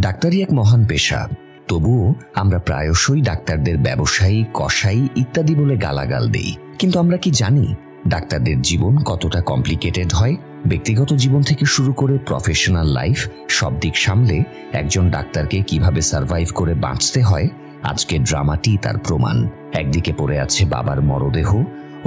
ডাক্তারি এক মহান পেশা, তবুও আমরা প্রায়শই ডাক্তারদের ব্যবসায়ী, কসাই ইত্যাদি বলে গালাগাল দেই। কিন্তু আমরা কি জানি ডাক্তারদের জীবন কতটা কমপ্লিকেটেড হয়? ব্যক্তিগত জীবন থেকে শুরু করে প্রফেশনাল লাইফ, সব দিক সামলে একজন ডাক্তারকে কিভাবে সার্ভাইভ করে বাঁচতে হয়, আজকের ড্রামাটি তার প্রমাণ। একদিকে পড়ে আছে বাবার মরদেহ,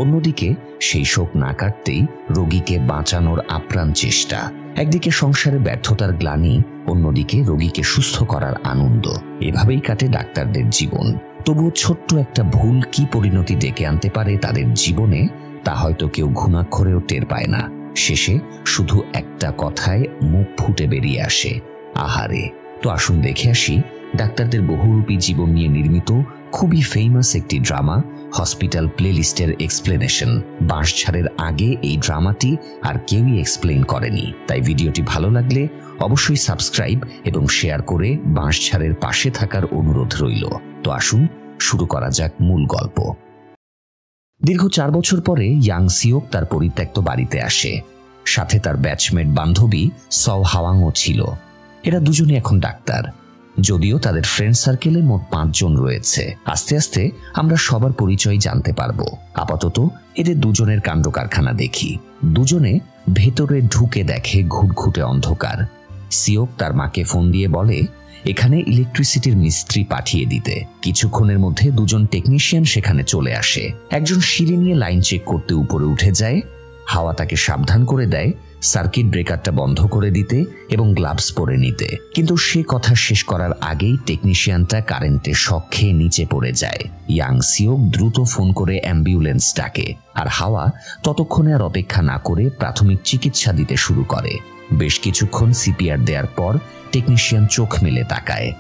অন্যদিকে সেই শোক না কাটতেই রোগীকে বাঁচানোর আপ্রাণ চেষ্টা। একদিকে সংসারে ব্যর্থতার গ্লানি, অন্যদিকে রোগীকে সুস্থ করার আনন্দ। এভাবেই কাটে ডাক্তারদের জীবন। তবুও ছোট্ট একটা ভুল কি পরিণতি ডেকে আনতে পারে তাদের জীবনে, তা হয়তো কেউ ঘুণাক্ষরেও টের পায় না। শেষে শুধু একটা কথায় মুখ ফুটে বেরিয়ে আসে, আহারে। তো আসুন দেখে আসি ডাক্তারদের বহুরূপী জীবন নিয়ে নির্মিত খুবই ফেমাস একটি ড্রামা, হসপিটাল প্লেলিস্টের এক্সপ্লেনেশন। বাঁশঝাড়ের আগে এই ড্রামাটি আর কেউই এক্সপ্লেন করেনি, তাই ভিডিওটি ভালো লাগলে অবশ্যই সাবস্ক্রাইব এবং শেয়ার করে বাঁশঝাড়ের পাশে থাকার অনুরোধ রইল। তো আসুন শুরু করা যাক মূল গল্প। দীর্ঘ 4 বছর পরে ইয়াং সিওক তার পরিত্যক্ত বাড়িতে আসে। সাথে তার ব্যাচমেট বান্ধবী সও হাওয়াংও ছিল। এরা দুজনে এখন ডাক্তার, যদিও তাদের ফ্রেন্ড সার্কেলে মোট 5 জন রয়েছে। আস্তে আস্তে আমরা সবার পরিচয় জানতে পারবো। আপাতত এদের দুজনের কাণ্ড কারখানা দেখি। দুজনে ভেতরে ঢুকে দেখে ঘুটঘুটে অন্ধকার। সিওক তার মাকে ফোন দিয়ে বলে এখানে ইলেকট্রিসিটির মিস্ত্রি পাঠিয়ে দিতে। কিছুক্ষণের মধ্যে দুজন টেকনিশিয়ান সেখানে চলে আসে। একজন সিঁড়ি নিয়ে লাইন চেক করতে উপরে উঠে যায়। হাওয়া তাকে সাবধান করে দেয় সার্কিট ব্রেকারটা বন্ধ করে দিতে এবং গ্লাভস পরে নিতে। কিন্তু সে কথা শেষ করার আগেই টেকনিশিয়ানটা কারেন্টে শক খেয়ে নিচে পড়ে যায়। ইয়াং সিওক দ্রুত ফোন করে অ্যাম্বুলেন্স ডাকে, আর হাওয়া ততক্ষণে আর অপেক্ষা না করে প্রাথমিক চিকিৎসা দিতে শুরু করে। বেশ কিছুক্ষণ সিপিআর দেওয়ার পর টেকনিশিয়ান চোখ মেলে তাকায়।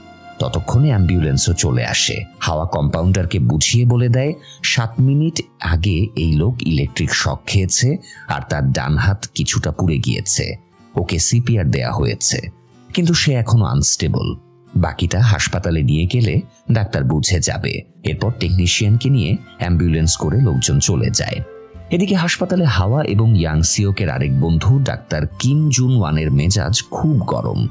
ততক্ষণে অ্যাম্বুলেন্সও চলে আসে। হাওয়া কম্পাউন্ডারকে বুঝিয়ে বলে দেয় 7 মিনিট আগে এই লোক ইলেকট্রিক শক খেয়েছে আর তার ডান হাত কিছুটা পুড়ে গিয়েছে। ওকে সিপিআর দেয়া হয়েছে, কিন্তু সে এখনো আনস্টেবল। বাকিটা হাসপাতালে নিয়ে গেলে ডাক্তার বুঝে যাবে। এরপর টেকনিশিয়ানকে নিয়ে অ্যাম্বুলেন্স করে লোকজন চলে যায়। এদিকে হাসপাতালে হাওয়া এবং ইয়াং সিওকের আরেক বন্ধু ডাক্তার কিম জুন ওয়ানের মেজাজ খুব গরম।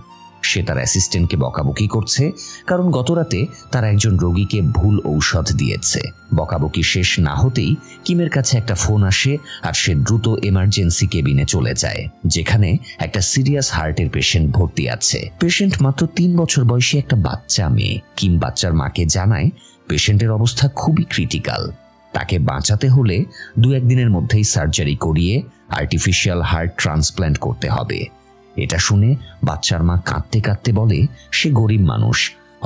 সে তার অ্যাসিস্ট্যান্টকে বকাবকি করছে, কারণ গতরাতে তার একজন রোগীকে ভুল ঔষধ দিয়েছে। বকাবকি শেষ না হতেই কিমের কাছে একটা ফোন আসে, আর সে দ্রুত এমার্জেন্সি কেবিনে চলে যায়, যেখানে একটা সিরিয়াস হার্টের পেশেন্ট ভর্তি আছে। পেশেন্ট মাত্র 3 বছর বয়সী একটা বাচ্চা মেয়ে। কিম বাচ্চার মাকে জানায় পেশেন্টের অবস্থা খুবই ক্রিটিক্যাল। তাকে বাঁচাতে হলে 2-1 দিনের মধ্যেই সার্জারি করিয়ে আর্টিফিশিয়াল হার্ট ট্রান্সপ্ল্যান্ট করতে হবে। এটা শুনে বাচ্চার মা কাঁদতে কাঁদতে বলে সে গরিব মানুষ,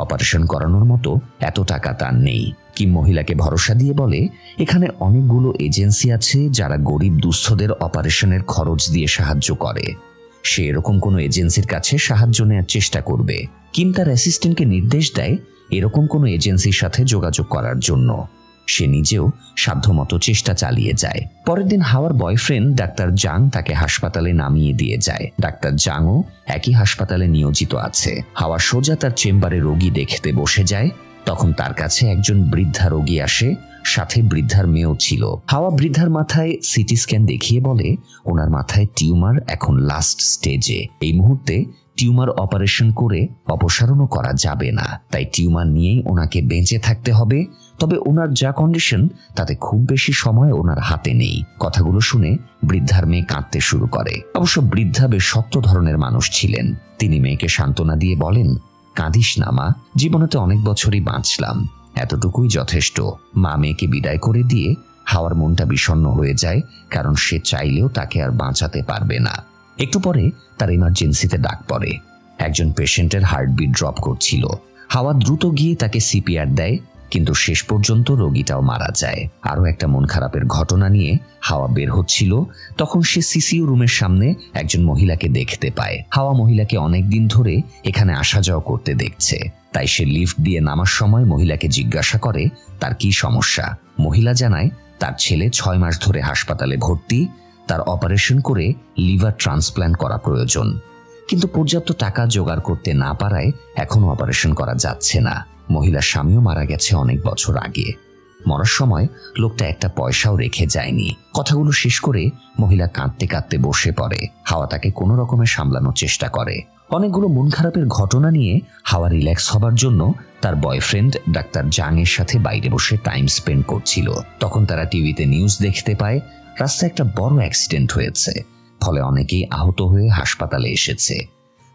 অপারেশন করানোর মতো এত টাকা তার নেই। কিম মহিলাকে ভরসা দিয়ে বলে এখানে অনেকগুলো এজেন্সি আছে যারা গরিব দুস্থদের অপারেশনের খরচ দিয়ে সাহায্য করে। সে এরকম কোনো এজেন্সির কাছে সাহায্য নেওয়ার চেষ্টা করবে। কিম তার অ্যাসিস্ট্যান্টকে নির্দেশ দেয় এরকম কোনো এজেন্সির সাথে যোগাযোগ করার জন্য। সে নিজেও সাধ্যমতো চেষ্টা চালিয়ে যায়। পরের দিন হাওয়ার বয়ফ্রেন্ড ডাক্তার জাং তাকে হাসপাতালে নামিয়ে দিয়ে যায়। ডাক্তার জাংও একই হাসপাতালে নিয়োজিত আছে। হাওয়া সোজা তার চেম্বারে রোগী দেখতে বসে যায়। তখন তার কাছে একজন বৃদ্ধা রোগী আসে, সাথে বৃদ্ধার মেয়েও ছিল। হাওয়া বৃদ্ধার মাথায় সিটি স্ক্যান দেখিয়ে বলে ওনার মাথায় টিউমার এখন লাস্ট স্টেজে। এই মুহূর্তে টিউমার অপারেশন করে অপসারণও করা যাবে না, তাই টিউমার নিয়েই ওনাকে বেঁচে থাকতে হবে। তবে ওনার যা কন্ডিশন তাতে খুব বেশি সময় ওনার হাতে নেই। কথাগুলো শুনে বৃদ্ধার মেয়ে কাঁদতে শুরু করে। অবশ্য বৃদ্ধা বেশ শক্ত ধরনের মানুষ ছিলেন। তিনি মেয়েকে সান্ত্বনা দিয়ে বলেন কাঁদিস না মা, জীবনে তো অনেক বছরই বাঁচলাম, এতটুকুই যথেষ্ট। মা মেয়েকে বিদায় করে দিয়ে হাওয়ার মনটা বিষণ্ণ হয়ে যায়, কারণ সে চাইলেও তাকে আর বাঁচাতে পারবে না। একটু পরে তার ইমার্জেন্সিতে ডাক পড়ে। একজন পেশেন্টের হার্টবিট ড্রপ করছিল। হাওয়া দ্রুত গিয়ে তাকে সিপিআর দেয়, কিন্তু শেষ পর্যন্ত রোগীটাও মারা যায়। আরও একটা মন খারাপের ঘটনা নিয়ে হাওয়া বের হচ্ছিল, তখন সে সিসিইউ রুমের সামনে একজন মহিলাকে দেখতে পায়। হাওয়া মহিলাকে অনেকদিন ধরে এখানে আসা যাওয়া করতে দেখছে, তাই সে লিফট দিয়ে নামার সময় মহিলাকে জিজ্ঞাসা করে তার কি সমস্যা। মহিলা জানায় তার ছেলে 6 মাস ধরে হাসপাতালে ভর্তি, তার অপারেশন করে লিভার ট্রান্সপ্ল্যান্ট করা প্রয়োজন, কিন্তু পর্যাপ্ত টাকা জোগাড় করতে না পারায় এখনো অপারেশন করা যাচ্ছে না। মহিলার স্বামীও মারা গেছে অনেক বছর আগে। মরার সময় লোকটা একটা পয়সাও রেখে যায়নি। কথাগুলো শেষ করে মহিলা কাঁদতে কাঁদতে বসে পড়ে। হাওয়া তাকে কোনো রকমে সামলানোর চেষ্টা করে। অনেকগুলো মন খারাপের ঘটনা নিয়ে হাওয়া রিল্যাক্স হবার জন্য তার বয়ফ্রেন্ড ডাক্তার জাং এর সাথে বাইরে বসে টাইম স্পেন্ড করছিল। তখন তারা টিভিতে নিউজ দেখতে পায় রাস্তায় একটা বড় অ্যাক্সিডেন্ট হয়েছে, ফলে অনেকেই আহত হয়ে হাসপাতালে এসেছে।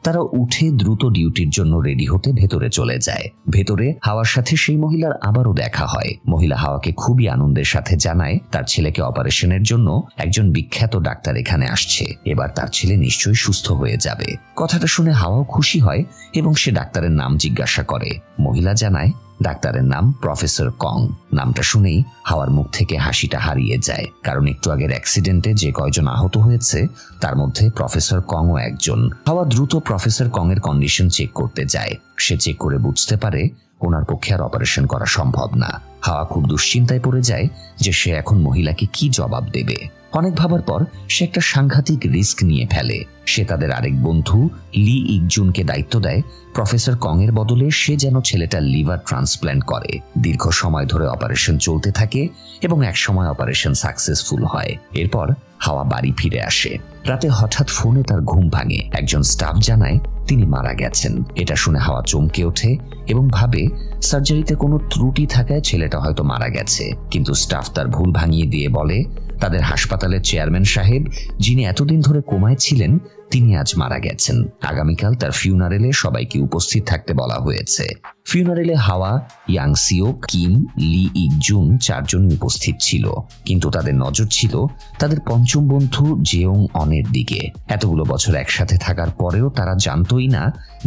তারা উঠে দ্রুত ডিউটির জন্য রেডি হতে ভেতরে চলে যায়। ভেতরে হাওয়ার সাথে সেই মহিলার আবারও দেখা হয়। মহিলা হাওয়াকে খুবই আনন্দের সাথে জানায় তার ছেলেকে অপারেশনের জন্য একজন বিখ্যাত ডাক্তার এখানে আসছে, এবার তার ছেলে নিশ্চয়ই সুস্থ হয়ে যাবে। কথাটা শুনে হাওয়াও খুশি হয় এবং সে ডাক্তারের নাম জিজ্ঞাসা করে। মহিলা জানায় ডাক্তারের নাম প্রফেসর কং। নামটা শুনেই হাওয়ার মুখ থেকে হাসিটা হারিয়ে যায়, কারণ একটু আগের অ্যাক্সিডেন্টে যে কয়জন আহত হয়েছে তার মধ্যে প্রফেসর কংও একজন। হাওয়া দ্রুত প্রফেসর কং এর কন্ডিশন চেক করতে যায়। সে চেক করে বুঝতে পারে ওনার পক্ষে আর অপারেশন করা সম্ভব না। হাওয়া খুব দুশ্চিন্তায় পড়ে যায় যে সে এখন মহিলাকে কি জবাব দেবে। অনেক ভাবার পর সে একটা সাংঘাতিক রিস্ক নিয়ে ফেলে। সে তাদের আরেক বন্ধু লি ইকজুনকে দায়িত্ব দেয় প্রফেসর কং এর বদলে সে যেন ছেলেটার লিভার ট্রান্সপ্ল্যান্ট করে। দীর্ঘ সময় ধরে অপারেশন চলতে থাকে এবং একসময় অপারেশন সাকসেসফুল হয়। এরপর হাওয়া বাড়ি ফিরে আসে। রাতে হঠাৎ ফোনে তার ঘুম ভাঙে। একজন স্টাফ জানায় তিনি মারা গেছেন। এটা শুনে হাওয়া চমকে ওঠে এবং ভাবে সার্জারিতে কোনো ত্রুটি থাকায় ছেলেটা হয়তো মারা গেছে। কিন্তু স্টাফ তার ভুল ভাঙিয়ে দিয়ে বলে তাদের হাসপাতালের চেয়ারম্যান সাহেব, যিনি এতদিন ধরে কোমায় ছিলেন, তিনি আজ মারা গেছেন। আগামীকাল তার ফিউনারেলে সবাইকে উপস্থিত থাকতে বলা হয়েছে। ফিউনারেলে হাওয়া, ইয়াং সিওক, কিম, লি ইকজুন চারজনই উপস্থিত ছিল, কিন্তু তাদের নজর ছিল তাদের পঞ্চম বন্ধু জেওং অনের দিকে। এতগুলো বছর একসাথে থাকার পরেও তারা জানতোই না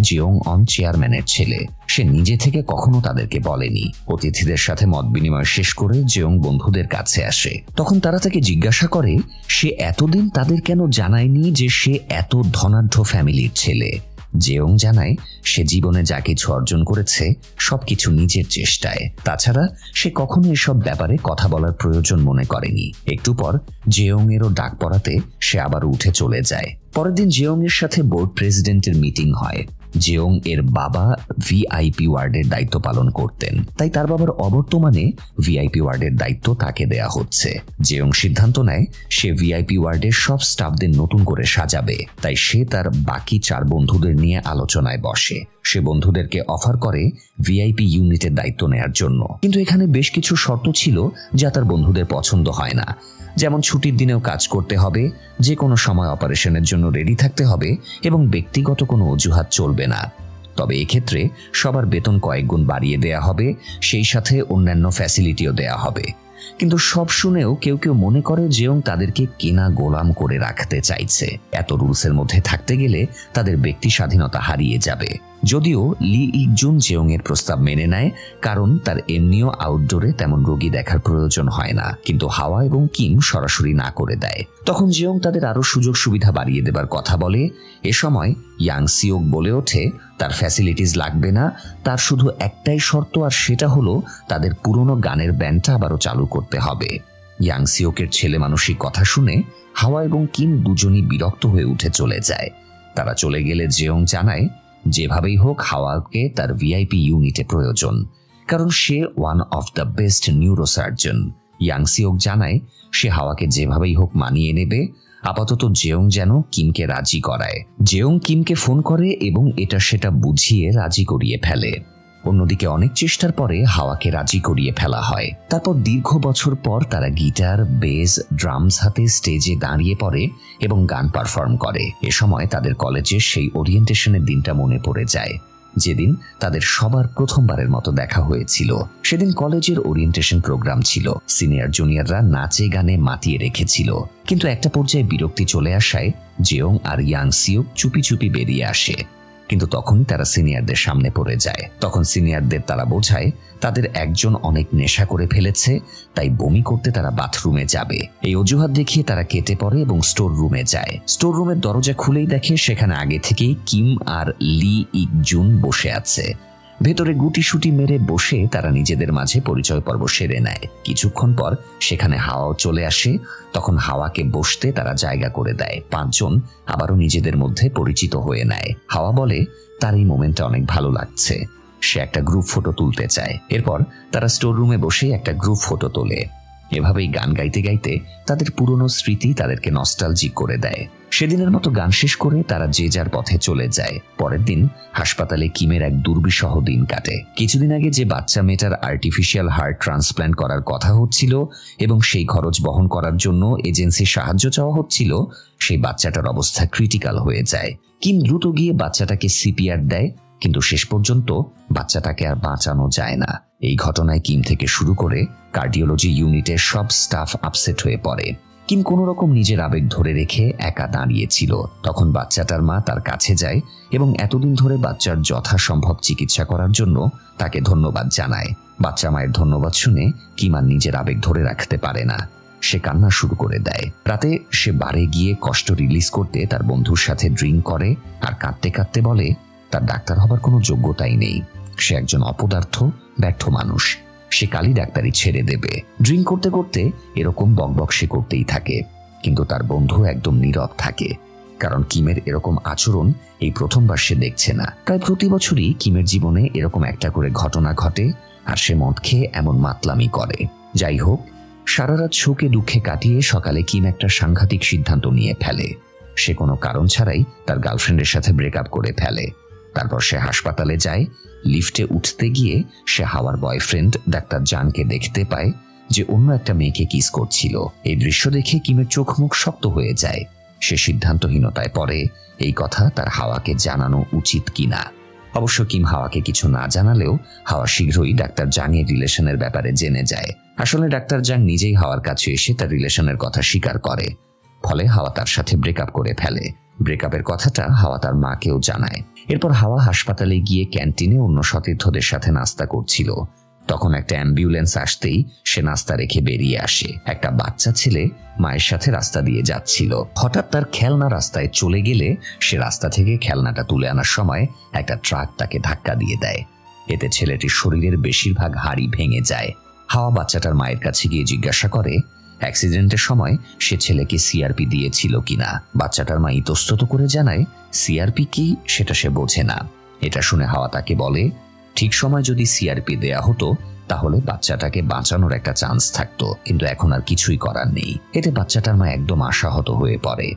জেওং অন চেয়ারম্যানের ছেলে। সে নিজে থেকে কখনো তাদেরকে বলেনি। অতিথিদের সাথে মত বিনিময় শেষ করে জেওং বন্ধুদের কাছে আসে। তখন তারা তাকে জিজ্ঞাসা করে সে এতদিন তাদের কেন জানায়নি যে সে এত ধনাঢ্য ফ্যামিলির ছেলে। জেওং জানায় সে জীবনে যা কিছু অর্জন করেছে সবকিছু নিজের চেষ্টায়। তাছাড়া সে কখনো এসব ব্যাপারে কথা বলার প্রয়োজন মনে করেনি। একটু পর জেওং এরও ডাক পড়াতে সে আবার উঠে চলে যায়। পরের দিন জেওং এর সাথে বোর্ড প্রেসিডেন্টের মিটিং হয়। জেওং এর বাবা ভিআইপি ওয়ার্ডের দায়িত্ব পালন করতেন, তাই তার বাবার অবর্তমানে ভিআইপি ওয়ার্ডের দায়িত্ব তাকে দেয়া হচ্ছে। জেওং সিদ্ধান্ত নেয় সে ভিআইপি ওয়ার্ডের সব স্টাফদের নতুন করে সাজাবে, তাই সে তার বাকি 4 বন্ধুদের নিয়ে আলোচনায় বসে। সে বন্ধুদেরকে অফার করে ভিআইপি ইউনিটের দায়িত্ব নেয়ার জন্য, কিন্তু এখানে বেশ কিছু শর্ত ছিল যা তার বন্ধুদের পছন্দ হয় না। যেমন ছুটির দিনেও কাজ করতে হবে, যে কোনো সময় অপারেশনের জন্য রেডি থাকতে হবে এবং ব্যক্তিগত কোনো অজুহাত চলবে না। তবে এক্ষেত্রে সবার বেতন কয়েক গুণ বাড়িয়ে দেয়া হবে, সেই সাথে অন্যান্য ফ্যাসিলিটিও দেয়া হবে। কিন্তু সব শুনেও কেউ কেউ মনে করে জেওং তাদেরকে কেনা গোলাম করে রাখতে চাইছে। এত রুলসের মধ্যে থাকতে গেলে তাদের ব্যক্তি স্বাধীনতা হারিয়ে যাবে। যদিও লি ইকজুন জেওং এর প্রস্তাব মেনে নেয়, কারণ তার এমনিও আউটডোরে তেমন রোগী দেখার প্রয়োজন হয় না। কিন্তু হাওয়া এবং কিম সরাসরি না করে দেয়। তখন জেওং তাদের আরো সুযোগ সুবিধা বাড়িয়ে দেবার কথা বলে। এ সময় ইয়াং সিওক বলে ওঠে তার ফ্যাসিলিটিস লাগবে না, তার শুধু একটাই শর্ত, আর সেটা হলো তাদের পুরনো গানের ব্যান্ডটা আবারও চালু করতে হবে। ইয়াং সিওকের ছেলে মানুষই কথা শুনে হাওয়া এবং কিম দুজনই বিরক্ত হয়ে উঠে চলে যায়। তারা চলে গেলে জেওং জানায় যেভাবেই হোক হাওয়াকে তার ভিআইপি ইউনিটে প্রয়োজন, কারণ সে one of the best neurosurgeon. Young Seok জানায় সে হাওয়াকে যেভাবেই হোক মানিয়ে নেবে। আপাতত জেওং যেন কিমকে রাজি করায়। জেওং কিমকে ফোন করে এবং এটা সেটা বুঝিয়ে রাজি করিয়ে ফেলে। অন্যদিকে অনেক চেষ্টার পরে হাওয়াকে রাজি করিয়ে ফেলা হয়। তারপর দীর্ঘ বছর পর তারা গিটার, বেস, ড্রামস হাতে স্টেজে দাঁড়িয়ে পড়ে এবং গান পারফর্ম করে। এ সময় তাদের কলেজে সেই ওরিয়েন্টেশনের দিনটা মনে পড়ে যায়, যেদিন তাদের সবার প্রথমবারের মতো দেখা হয়েছিল। সেদিন কলেজের ওরিয়েন্টেশন প্রোগ্রাম ছিল। সিনিয়র জুনিয়ররা নাচে গানে মাতিয়ে রেখেছিল, কিন্তু একটা পর্যায়ে বিরক্তি চলে আসায় জেওং আর ইয়াং সিওক চুপি চুপি বেরিয়ে আসে। কিন্তু তখনই তারা সিনিয়রদের সামনে পড়ে যায়। তখন সিনিয়রদের তারা বোঝায় তাদের একজন অনেক নেশা করে ফেলেছে, তাই বমি করতে তারা বাথরুমে যাবে। এই অজুহাত দেখিয়ে তারা কেটে পড়ে এবং স্টোর রুমে যায়। স্টোর রুমের দরজা খুলেই দেখে সেখানে আগে থেকেই কিম আর লি ইকজুন বসে আছে। ভেতরে গুটিসুটি মেরে বসে তারা নিজেদের মাঝে পরিচয় পর্ব সেরে নেয়। কিছুক্ষণ পর সেখানে হাওয়াও চলে আসে। তখন হাওয়াকে বসতে তারা জায়গা করে দেয়। 5 জন আবারও নিজেদের মধ্যে পরিচিত হয়ে নেয়। হাওয়া বলে তার এই মোমেন্টটা অনেক ভালো লাগছে, সে একটা গ্রুপ ফটো তুলতে চায়। এরপর তারা স্টোর রুমে বসে একটা গ্রুপ ফটো তোলে। এভাবেই গান গাইতে গাইতে তাদের পুরনো স্মৃতি তাদেরকে নস্টালজিক করে দেয়। সেদিনের মতো গান শেষ করে তারা যে যার পথে চলে যায়। পরের দিন হাসপাতালে কিমের এক দুর্বিষহ দিন কাটে। কিছুদিন আগে যে বাচ্চা মেয়েটার আর্টিফিশিয়াল হার্ট ট্রান্সপ্ল্যান্ট করার কথা হচ্ছিল এবং সেই খরচ বহন করার জন্য এজেন্সির সাহায্য চাওয়া হচ্ছিল, সেই বাচ্চাটার অবস্থা ক্রিটিক্যাল হয়ে যায়। কিম দ্রুত গিয়ে বাচ্চাটাকে সিপিআর দেয়, কিন্তু শেষ পর্যন্ত বাচ্চাটাকে আর বাঁচানো যায় না। এই ঘটনায় কিম থেকে শুরু করে কার্ডিওলজি ইউনিটের সব স্টাফ আপসেট হয়ে পড়ে। কিম কোনো রকম নিজের আবেগ ধরে রেখে একা দাঁড়িয়েছিল। তখন বাচ্চাটার মা তার কাছে যায় এবং এতদিন ধরে বাচ্চার যথাসম্ভব চিকিৎসা করার জন্য তাকে ধন্যবাদ জানায়। বাচ্চা মায়ের ধন্যবাদ শুনে কিম আর নিজের আবেগ ধরে রাখতে পারে না। সে কান্না শুরু করে দেয়। রাতে সে বারে গিয়ে কষ্ট রিলিজ করতে তার বন্ধুর সাথে ড্রিঙ্ক করে আর কাঁদতে কাঁদতে বলে তার ডাক্তার হবার কোনো যোগ্যতাই নেই। সে একজন অপদার্থ, ব্যর্থ মানুষ। সে কালই ডাক্তারি ছেড়ে দেবে। ড্রিঙ্ক করতে করতে এরকম বকবক সে করতেই থাকে, কিন্তু তার বন্ধু একদম নীরব থাকে, কারণ কিমের এরকম আচরণ এই প্রথমবার সে দেখছে না। প্রায় প্রতি বছরই কিমের জীবনে এরকম একটা করে ঘটনা ঘটে আর সে মদ খেয়ে এমন মাতলামি করে। যাই হোক, সারা রাত শোকে দুঃখে কাটিয়ে সকালে কিম একটা সাংঘাতিক সিদ্ধান্ত নিয়ে ফেলে। সে কোনো কারণ ছাড়াই তার গার্লফ্রেন্ডের সাথে ব্রেকআপ করে ফেলে। তারপর সে হাসপাতালে যায়। লিফটে উঠতে গিয়ে সে হাওয়ার বয়ফ্রেন্ড ডাক্তার জাংকে দেখতে পায় যে অন্য একটা মেয়েকে কিস করছিল। এই দৃশ্য দেখে কিমের চোখ মুখ শক্ত হয়ে যায়। সে সিদ্ধান্তহীনতায় পড়ে এই কথা তার হাওয়াকে জানানো উচিত কিনা। অবশ্য কিম হাওয়াকে কিছু না জানালেও হাওয়া শীঘ্রই ডাক্তার জাংয়ের রিলেশনের ব্যাপারে জেনে যায়। আসলে ডাক্তার জাং নিজেই হাওয়ার কাছে এসে তার রিলেশনের কথা স্বীকার করে। ফলে হাওয়া তার সাথে ব্রেকআপ করে ফেলে। ব্রেকআপের কথাটা হাওয়া তার মাকেও জানায়। এরপর হাওয়া হাসপাতালে গিয়ে ক্যান্টিনে অন্য সতীর্থদের সাথে নাস্তা করছিল। তখন একটা অ্যাম্বুলেন্স আসতেই সে নাস্তা রেখে বেরিয়ে আসে। একটা বাচ্চা ছেলে মায়ের সাথে রাস্তা দিয়ে যাচ্ছিল। হঠাৎ তার খেলনা রাস্তায় চলে গেলে সে রাস্তা থেকে খেলনাটা তুলে আনার সময় একটা ট্রাক তাকে ধাক্কা দিয়ে দেয়। এতে ছেলেটির শরীরের বেশিরভাগ হাড়ই ভেঙে যায়। হাওয়া বাচ্চাটার মায়ের কাছে গিয়ে জিজ্ঞাসা করে অ্যাক্সিডেন্টের সময় সে ছেলেকে সিআরপি দিয়েছিল কিনা। বাচ্চাটার মা ইতস্তত করে জানায় সিআরপি কি সেটা সে বোঝে না। এটা শুনে হাওয়া তাকে বলে ঠিক সময় যদি সিআরপি দেয়া হতো তাহলে বাচ্চাটাকে বাঁচানোর একটা চান্স থাকতো, কিন্তু এখন আর কিছুই করার নেই। এতে বাচ্চাটার মা একদম আশাহত হয়ে পড়ে।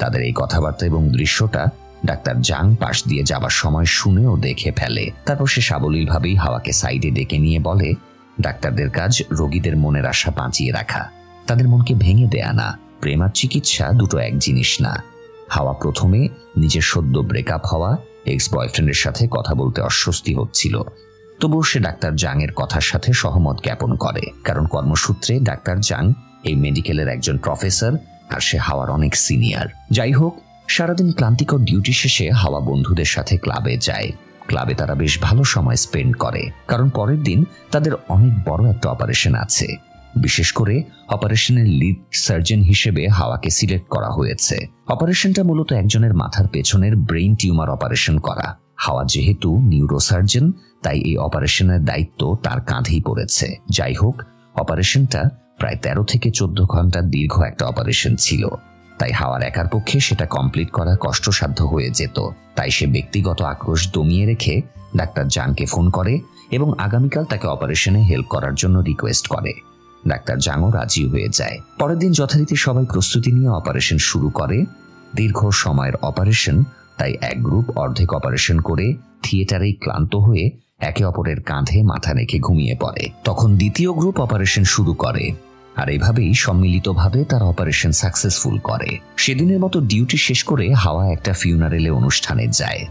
তাদের এই কথাবার্তা এবং দৃশ্যটা ডাক্তার জাং পাশ দিয়ে যাবার সময় শুনেও দেখে ফেলে। তারপর সে সাবলীলভাবেই হাওয়াকে সাইডে ডেকে নিয়ে বলে ডাক্তারদের কাজ রোগীদের মনের আশা বাঁচিয়ে রাখা, তাদের মনকে ভেঙে দেয়া না। প্রেম আর চিকিৎসা দুটো এক জিনিস না। হাওয়া প্রথমে নিজের সদ্য ব্রেকআপ হওয়া এক্স বয়ফ্রেন্ডের সাথে কথা বলতে অস্বস্তি হচ্ছিল, তবুও সে ডাক্তার জাং এর কথার সাথে সহমত জ্ঞাপন করে, কারণ কর্মসূত্রে ডাক্তার জাং এই মেডিকেলের একজন প্রফেসর আর সে হাওয়ার অনেক সিনিয়র। যাই হোক, সারাদিন ক্লান্তিকর ডিউটি শেষে হাওয়া বন্ধুদের সাথে ক্লাবে যায়। ক্লাবে তারা বেশ ভালো সময় স্পেন্ড করে, কারণ পরের দিন তাদের অনেক বড় একটা অপারেশন আছে। বিশেষ করে অপারেশনের লিড সার্জন হিসেবে হাওয়াকে সিলেক্ট করা হয়েছে। অপারেশনটা মূলত একজনের মাথার পেছনের ব্রেইন টিউমার অপারেশন করা। হাওয়া যেহেতু নিউরোসার্জন, তাই এই অপারেশনের দায়িত্ব তার কাঁধেই পড়েছে। যাই হোক, অপারেশনটা প্রায় 13 থেকে 14 ঘন্টার দীর্ঘ একটা অপারেশন ছিল, তাই হাওয়ার একার পক্ষে সেটা কমপ্লিট করা কষ্টসাধ্য হয়ে যেত। তাই সে ব্যক্তিগত আক্রোশ দমিয়ে রেখে ডাক্তার জাংকে ফোন করে এবং আগামীকাল তাকে অপারেশনে হেল্প করার জন্য রিকোয়েস্ট করে। ডাক্তার জাংও রাজি হয়ে যায়। পরের দিন যথারীতি সবাই প্রস্তুতি নিয়ে অপারেশন শুরু করে। দীর্ঘ সময়ের অপারেশন, তাই এক গ্রুপ অর্ধেক অপারেশন করে থিয়েটারেই ক্লান্ত হয়ে একে অপরের কাঁধে মাথা রেখে ঘুমিয়ে পড়ে। তখন দ্বিতীয় গ্রুপ অপারেশন শুরু করে, আর এভাবেই সম্মিলিতভাবে তার অপারেশন সাকসেসফুল করে। সেদিনের মতো ডিউটি শেষ করে হাওয়া একটা ফিউনারেলে অনুষ্ঠানে যায়।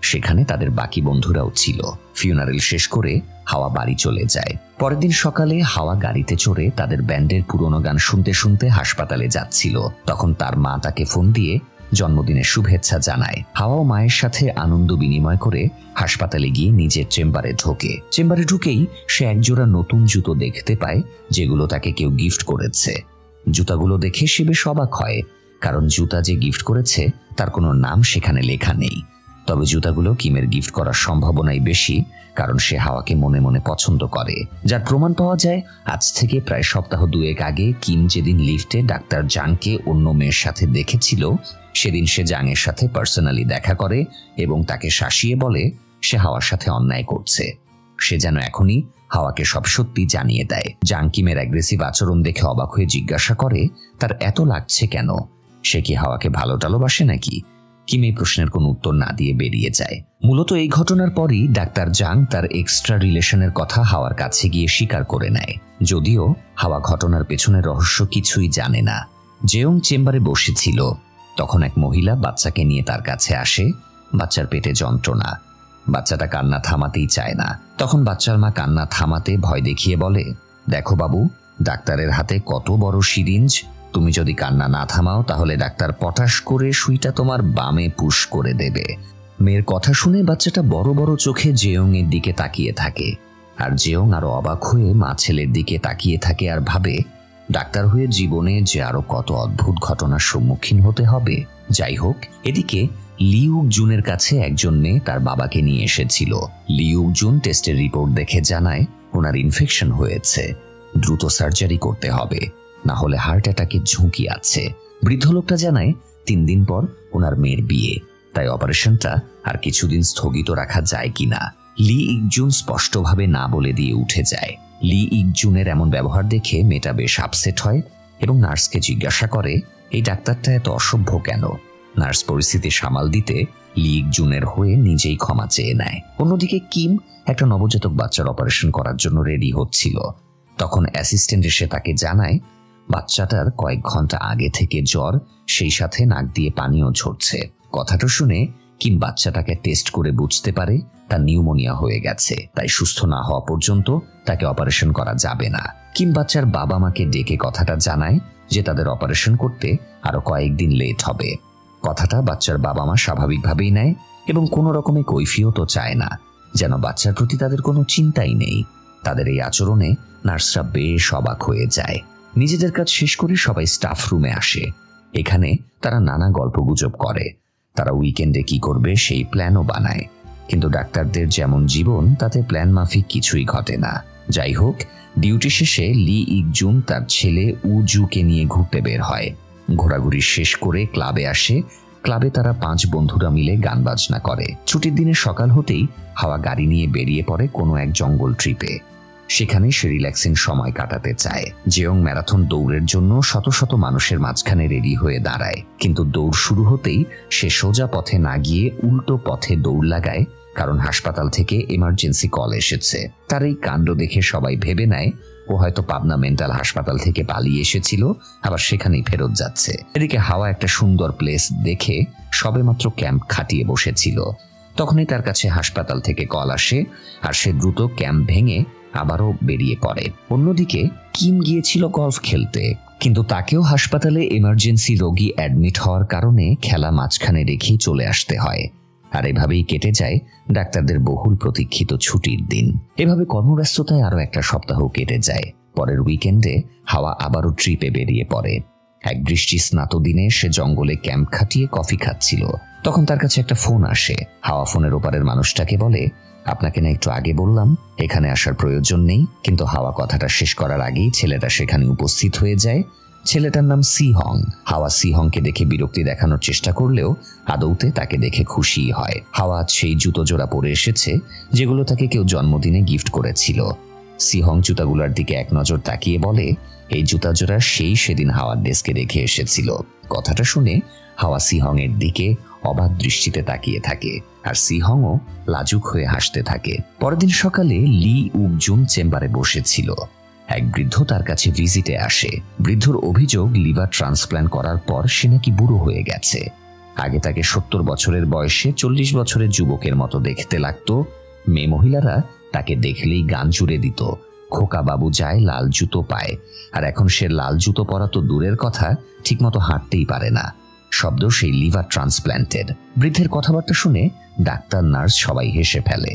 সেখানে তাদের বাকি বন্ধুরাও ছিল। ফিউনারেল শেষ করে হাওয়া বাড়ি চলে যায়। পরের দিন সকালে হাওয়া গাড়িতে চড়ে তাদের ব্যান্ডের পুরোনো গান শুনতে শুনতে হাসপাতালে যাচ্ছিল। তখন তার মা তাকে ফোন দিয়ে জন্মদিনের শুভেচ্ছা জানায়। হাওয়াও মায়ের সাথে আনন্দ বিনিময় করে হাসপাতালে গিয়ে নিজের চেম্বারে ঢোকে। চেম্বারে ঢুকেই সে একজোড়া নতুন জুতো দেখতে পায়, যেগুলো তাকে কেউ গিফট করেছে। জুতাগুলো দেখে সে বেশ অবাক হয়, কারণ জুতা যে গিফট করেছে তার কোনো নাম সেখানে লেখা নেই। তবে জুতাগুলো কিমের গিফট করার সম্ভাবনাই বেশি, কারণ সে হাওয়াকে মনে মনে পছন্দ করে। যার প্রমাণ পাওয়া যায় আজ থেকে প্রায় সপ্তাহ 2 আগে কিম যেদিন লিফটে ডাক্তার জাংকে অন্য মেয়ের সাথে দেখেছিল, সেদিন সে জাংয়ের সাথে পার্সোনালি দেখা করে এবং তাকে শাসিয়ে বলে সে হাওয়ার সাথে অন্যায় করছে। সে যেন এখনই হাওয়াকে সব সত্যি জানিয়ে দেয়। জাং কিমের অ্যাগ্রেসিভ আচরণ দেখে অবাক হয়ে জিজ্ঞাসা করে তার এত লাগছে কেন, সে কি হাওয়াকে ভালো টালোবাসে নাকি? কিম এই প্রশ্নের কোনো উত্তর না দিয়ে বেরিয়ে যায়। মূলত এই ঘটনার পরই ডাক্তার জাং তার এক্সট্রা রিলেশনের কথা হাওয়ার কাছে গিয়ে স্বীকার করে নেয়, যদিও হাওয়া ঘটনার পেছনের রহস্য কিছুই জানে না। জেয়ং চেম্বারে বসেছিল, তখন এক মহিলা বাচ্চাকে নিয়ে তার কাছে আসে। বাচ্চার পেটে যন্ত্রণা, বাচ্চাটা কান্না থামাতেই চায় না। তখন বাচ্চার মা কান্না থামাতে ভয় দেখিয়ে বলে, দেখো বাবু, ডাক্তারের হাতে কত বড় সিরিঞ্জ, তুমি যদি কান্না না থামাও তাহলে ডাক্তার পটাশ করে সুইটা তোমার বামে পুশ করে দেবে। মেয়ের কথা শুনে বাচ্চাটা বড় বড় চোখে জেয়ং এর দিকে তাকিয়ে থাকে, আর জেয়ং আরো অবাক হয়ে মা ছেলের দিকে তাকিয়ে থাকে আর ভাবে ডাক্তার হয়ে জীবনে যে আরো কত অদ্ভুত ঘটনার সম্মুখীন হতে হবে। যাই হোক, এদিকে লিউক জুনের কাছে একজন মেয়ে তার বাবাকে নিয়ে এসেছিল। লিউক জুন টেস্টের রিপোর্ট দেখে জানায় ওনার ইনফেকশন হয়েছে, দ্রুত সার্জারি করতে হবে, না হলে হার্ট অ্যাটাকের ঝুঁকি আছে। বৃদ্ধ লোকটা জানায় 3 দিন পর ওনার মেয়ের বিয়ে, তাই অপারেশনটা আর কিছুদিন স্থগিত রাখা যায় কিনা। লি ইক জুন স্পষ্টভাবে না বলে দিয়ে উঠে যায়। লি ইক জুনের এমন ব্যবহার দেখে মেয়েটা বেশ আপসেট হয় এবং নার্সকে জিজ্ঞাসা করে এই ডাক্তারটা এত অসভ্য কেন। নার্স পরিস্থিতি সামাল দিতে লি ইক জুনের হয়ে নিজেই ক্ষমা চেয়ে নেয়। অন্যদিকে কিম একটা নবজাতক বাচ্চার অপারেশন করার জন্য রেডি হচ্ছিল। তখন অ্যাসিস্ট্যান্ট এসে তাকে জানায় বাচ্চাটার কয়েক ঘন্টা আগে থেকে জ্বর, সেই সাথে নাক দিয়ে পানিও ঝরছে। কথাটা শুনে কিম বাচ্চাটাকে টেস্ট করে বুঝতে পারে তার নিউমোনিয়া হয়ে গেছে, তাই সুস্থ না হওয়া পর্যন্ত তাকে অপারেশন করা যাবে না। কিম বাচ্চার বাবা মাকে ডেকে কথাটা জানায় যে তাদের অপারেশন করতে আরো কয়েকদিন লেট হবে। কথাটা বাচ্চার বাবা মা স্বাভাবিকভাবেই নেয় এবং কোনো রকমের কৈফিয়তও চায় না, যেন বাচ্চার প্রতি তাদের কোনো চিন্তাই নেই। তাদের এই আচরণে নার্সরা বেশ অবাক হয়ে যায়। নিজেদের কাজ শেষ করে সবাই স্টাফ রুমে আসে। এখানে তারা নানা গল্পগুজব করে, তারা উইকেন্ডে কি করবে সেই প্ল্যানও বানায়। কিন্তু ডাক্তারদের যেমন জীবন, তাতে প্ল্যান মাফিক কিছুই ঘটে না। যাই হোক, ডিউটি শেষে লি ইক জুন তার ছেলে উজুকে নিয়ে ঘুরতে বের হয়। ঘোরাঘুরি শেষ করে ক্লাবে আসে। ক্লাবে তারা 5 বন্ধুরা মিলে গান বাজনা করে। ছুটির দিনে সকাল হতেই হাওয়া গাড়ি নিয়ে বেরিয়ে পড়ে কোনো এক জঙ্গল ট্রিপে। সেখানে সে রিল্যাক্সিং সময় কাটাতে চায়। জেয়ং ম্যারাথন দৌড়ের জন্য শত শত মানুষের মাঝখানে রেডি হয়ে দাঁড়ায়, কিন্তু দৌড় শুরু হতেই সে সোজা পথে না গিয়ে উল্টো পথে দৌড় লাগায়, কারণ হাসপাতাল থেকে এমার্জেন্সি কল এসেছে। তার এই কাণ্ড দেখে সবাই ভেবে নেয় ও হয়তো পাবনা মেন্টাল হাসপাতাল থেকে পালিয়ে এসেছিল, আবার সেখানেই ফেরত যাচ্ছে। এদিকে হাওয়া একটা সুন্দর প্লেস দেখে সবেমাত্র ক্যাম্প খাটিয়ে বসেছিল। তখনই তার কাছে হাসপাতাল থেকে কল আসে, আর সে দ্রুত ক্যাম্প ভেঙে আবারও বেরিয়ে পড়ে। অন্যদিকে কিম গিয়েছিল গলফ খেলতে, কিন্তু তাকেও হাসপাতালে এমার্জেন্সি রোগী অ্যাডমিট হওয়ার কারণে খেলা মাঝখানে রেখেই চলে আসতে হয়। আর এভাবেই কেটে যায় ডাক্তারদের বহুল প্রতীক্ষিত ছুটির দিন। এভাবে কর্মব্যস্ততায় আরো একটা সপ্তাহ কেটে যায়। পরের উইকেন্ডে হাওয়া আবারও ট্রিপে বেরিয়ে পড়ে। এক বৃষ্টি স্নাত দিনে সে জঙ্গলে ক্যাম্প খাটিয়ে কফি খাচ্ছিল। তখন তার কাছে একটা ফোন আসে। হাওয়া ফোনের ওপারের মানুষটাকে বলে, আপনাকে না একটু আগে বললাম এখানে আসার প্রয়োজন নেই। কিন্তু হাওয়া কথাটা শেষ করার আগেই ছেলেটা সেখানে উপস্থিত হয়ে যায়। ছেলেটার নাম সিহং। হাওয়া সিহংকে দেখে বিরক্তি দেখানোর চেষ্টা করলেও আদৌতে তাকে দেখে খুশি হয়। হাওয়া সেই জুতো জোড়া পরে এসেছে যেগুলো তাকে কেউ জন্মদিনে গিফট করেছিল। সিহং জুতাগুলোর দিকে এক নজর তাকিয়ে বলে, এই জুতা জোড়া সেই সেদিন হাওয়ার ডেস্কে রেখে এসেছিল। কথাটা শুনে হাওয়া সিহং এর দিকে অবাক দৃষ্টিতে তাকিয়ে থাকে, আর সিহংও লাজুক হয়ে হাসতে থাকে। পরের দিন সকালে লি উক জুন চেম্বারে বসেছিল। এক বৃদ্ধ তার কাছে ভিজিটে আসে। বৃদ্ধর অভিযোগ লিভার ট্রান্সপ্ল্যান্ট করার পর সে নাকি বুড়ো হয়ে গেছে। আগে তাকে 70 বছরের বয়সে 40 বছরের যুবকের মতো দেখতে লাগতো। মেয়ে মহিলারা তাকে দেখলেই গান জুড়ে দিত, খোকা বাবু যায় লাল জুতো পায়। আর এখন সে লাল জুতো পরা তো দূরের কথা, ঠিকমতো হাঁটতেই পারে না। শব্দ সেই লিভার ট্রান্সপ্ল্যান্টের। বৃদ্ধের কথাবার্তা শুনে ডাক্তার নার্স সবাই হেসে ফেলে।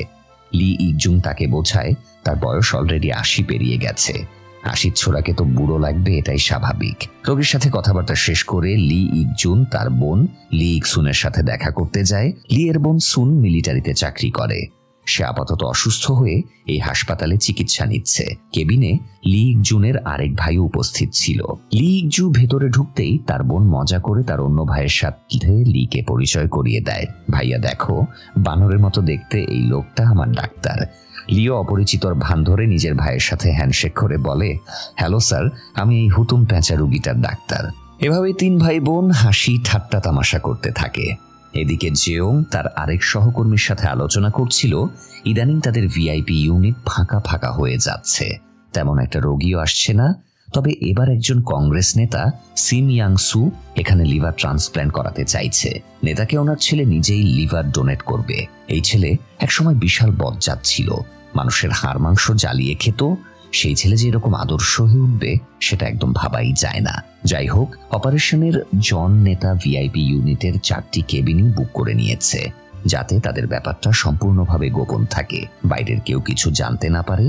লি ইক জুন তাকে বোঝায় তার বয়স অলরেডি 80 পেরিয়ে গেছে। 80 ছোড়াকে তো বুড়ো লাগবে, এটাই স্বাভাবিক। রোগীর সাথে কথাবার্তা শেষ করে লি ইক জুন তার বোন লি ইক সুনের সাথে দেখা করতে যায়। লি এর বোন সুন মিলিটারিতে চাকরি করে। সে আপাতত অসুস্থ হয়ে এই হাসপাতালে চিকিৎসা নিচ্ছে। কেবিনে লি ইক জুনের আরেক ভাই উপস্থিত ছিল। লি ইক জু ভেতরে ঢুকতেই তার বোন মজা করে তার অন্য ভাইয়ের সাথে লিকে পরিচয় করিয়ে দেয়। ভাইয়া দেখো, বানরের মতো দেখতে এই লোকটা আমার ডাক্তার। লিও অপরিচিতর ভান ধরে নিজের ভাইয়ের সাথে হ্যান্ডশেক করে বলে, হ্যালো স্যার, আমি এই হুতুম প্যাঁচা রুগীটার ডাক্তার। এভাবে 3 ভাই বোন হাসি ঠাট্টা তামাশা করতে থাকে। এদিকে জেওং তার আরেক সহকর্মীর সাথে আলোচনা করছিল ইদানিং তাদের ভিআইপি ইউনিট ফাঁকা ফাঁকা হয়ে যাচ্ছে, তেমন একটা রোগীও আসছে না। তবে এবার একজন কংগ্রেস নেতা সিম ইয়াংসু এখানে লিভার ট্রান্সপ্ল্যান্ট করাতে চাইছে। নেতাকে ওনার ছেলে নিজেই লিভার ডোনেট করবে। এই ছেলে একসময় বিশাল বজ্জাত ছিল, মানুষের হাড় মাংস জ্বালিয়ে খেত। সেই ছেলে যে এরকম আদর্শ হয়ে উঠবে সেটা একদম ভাবাই যায় না। যাই হোক, অপারেশনের জন নেতা ভিআইপি ইউনিটের 4টি কেবিনই বুক করে নিয়েছে, যাতে তাদের ব্যাপারটা সম্পূর্ণভাবে গোপন থাকে, বাইরের কেউ কিছু জানতে না পারে।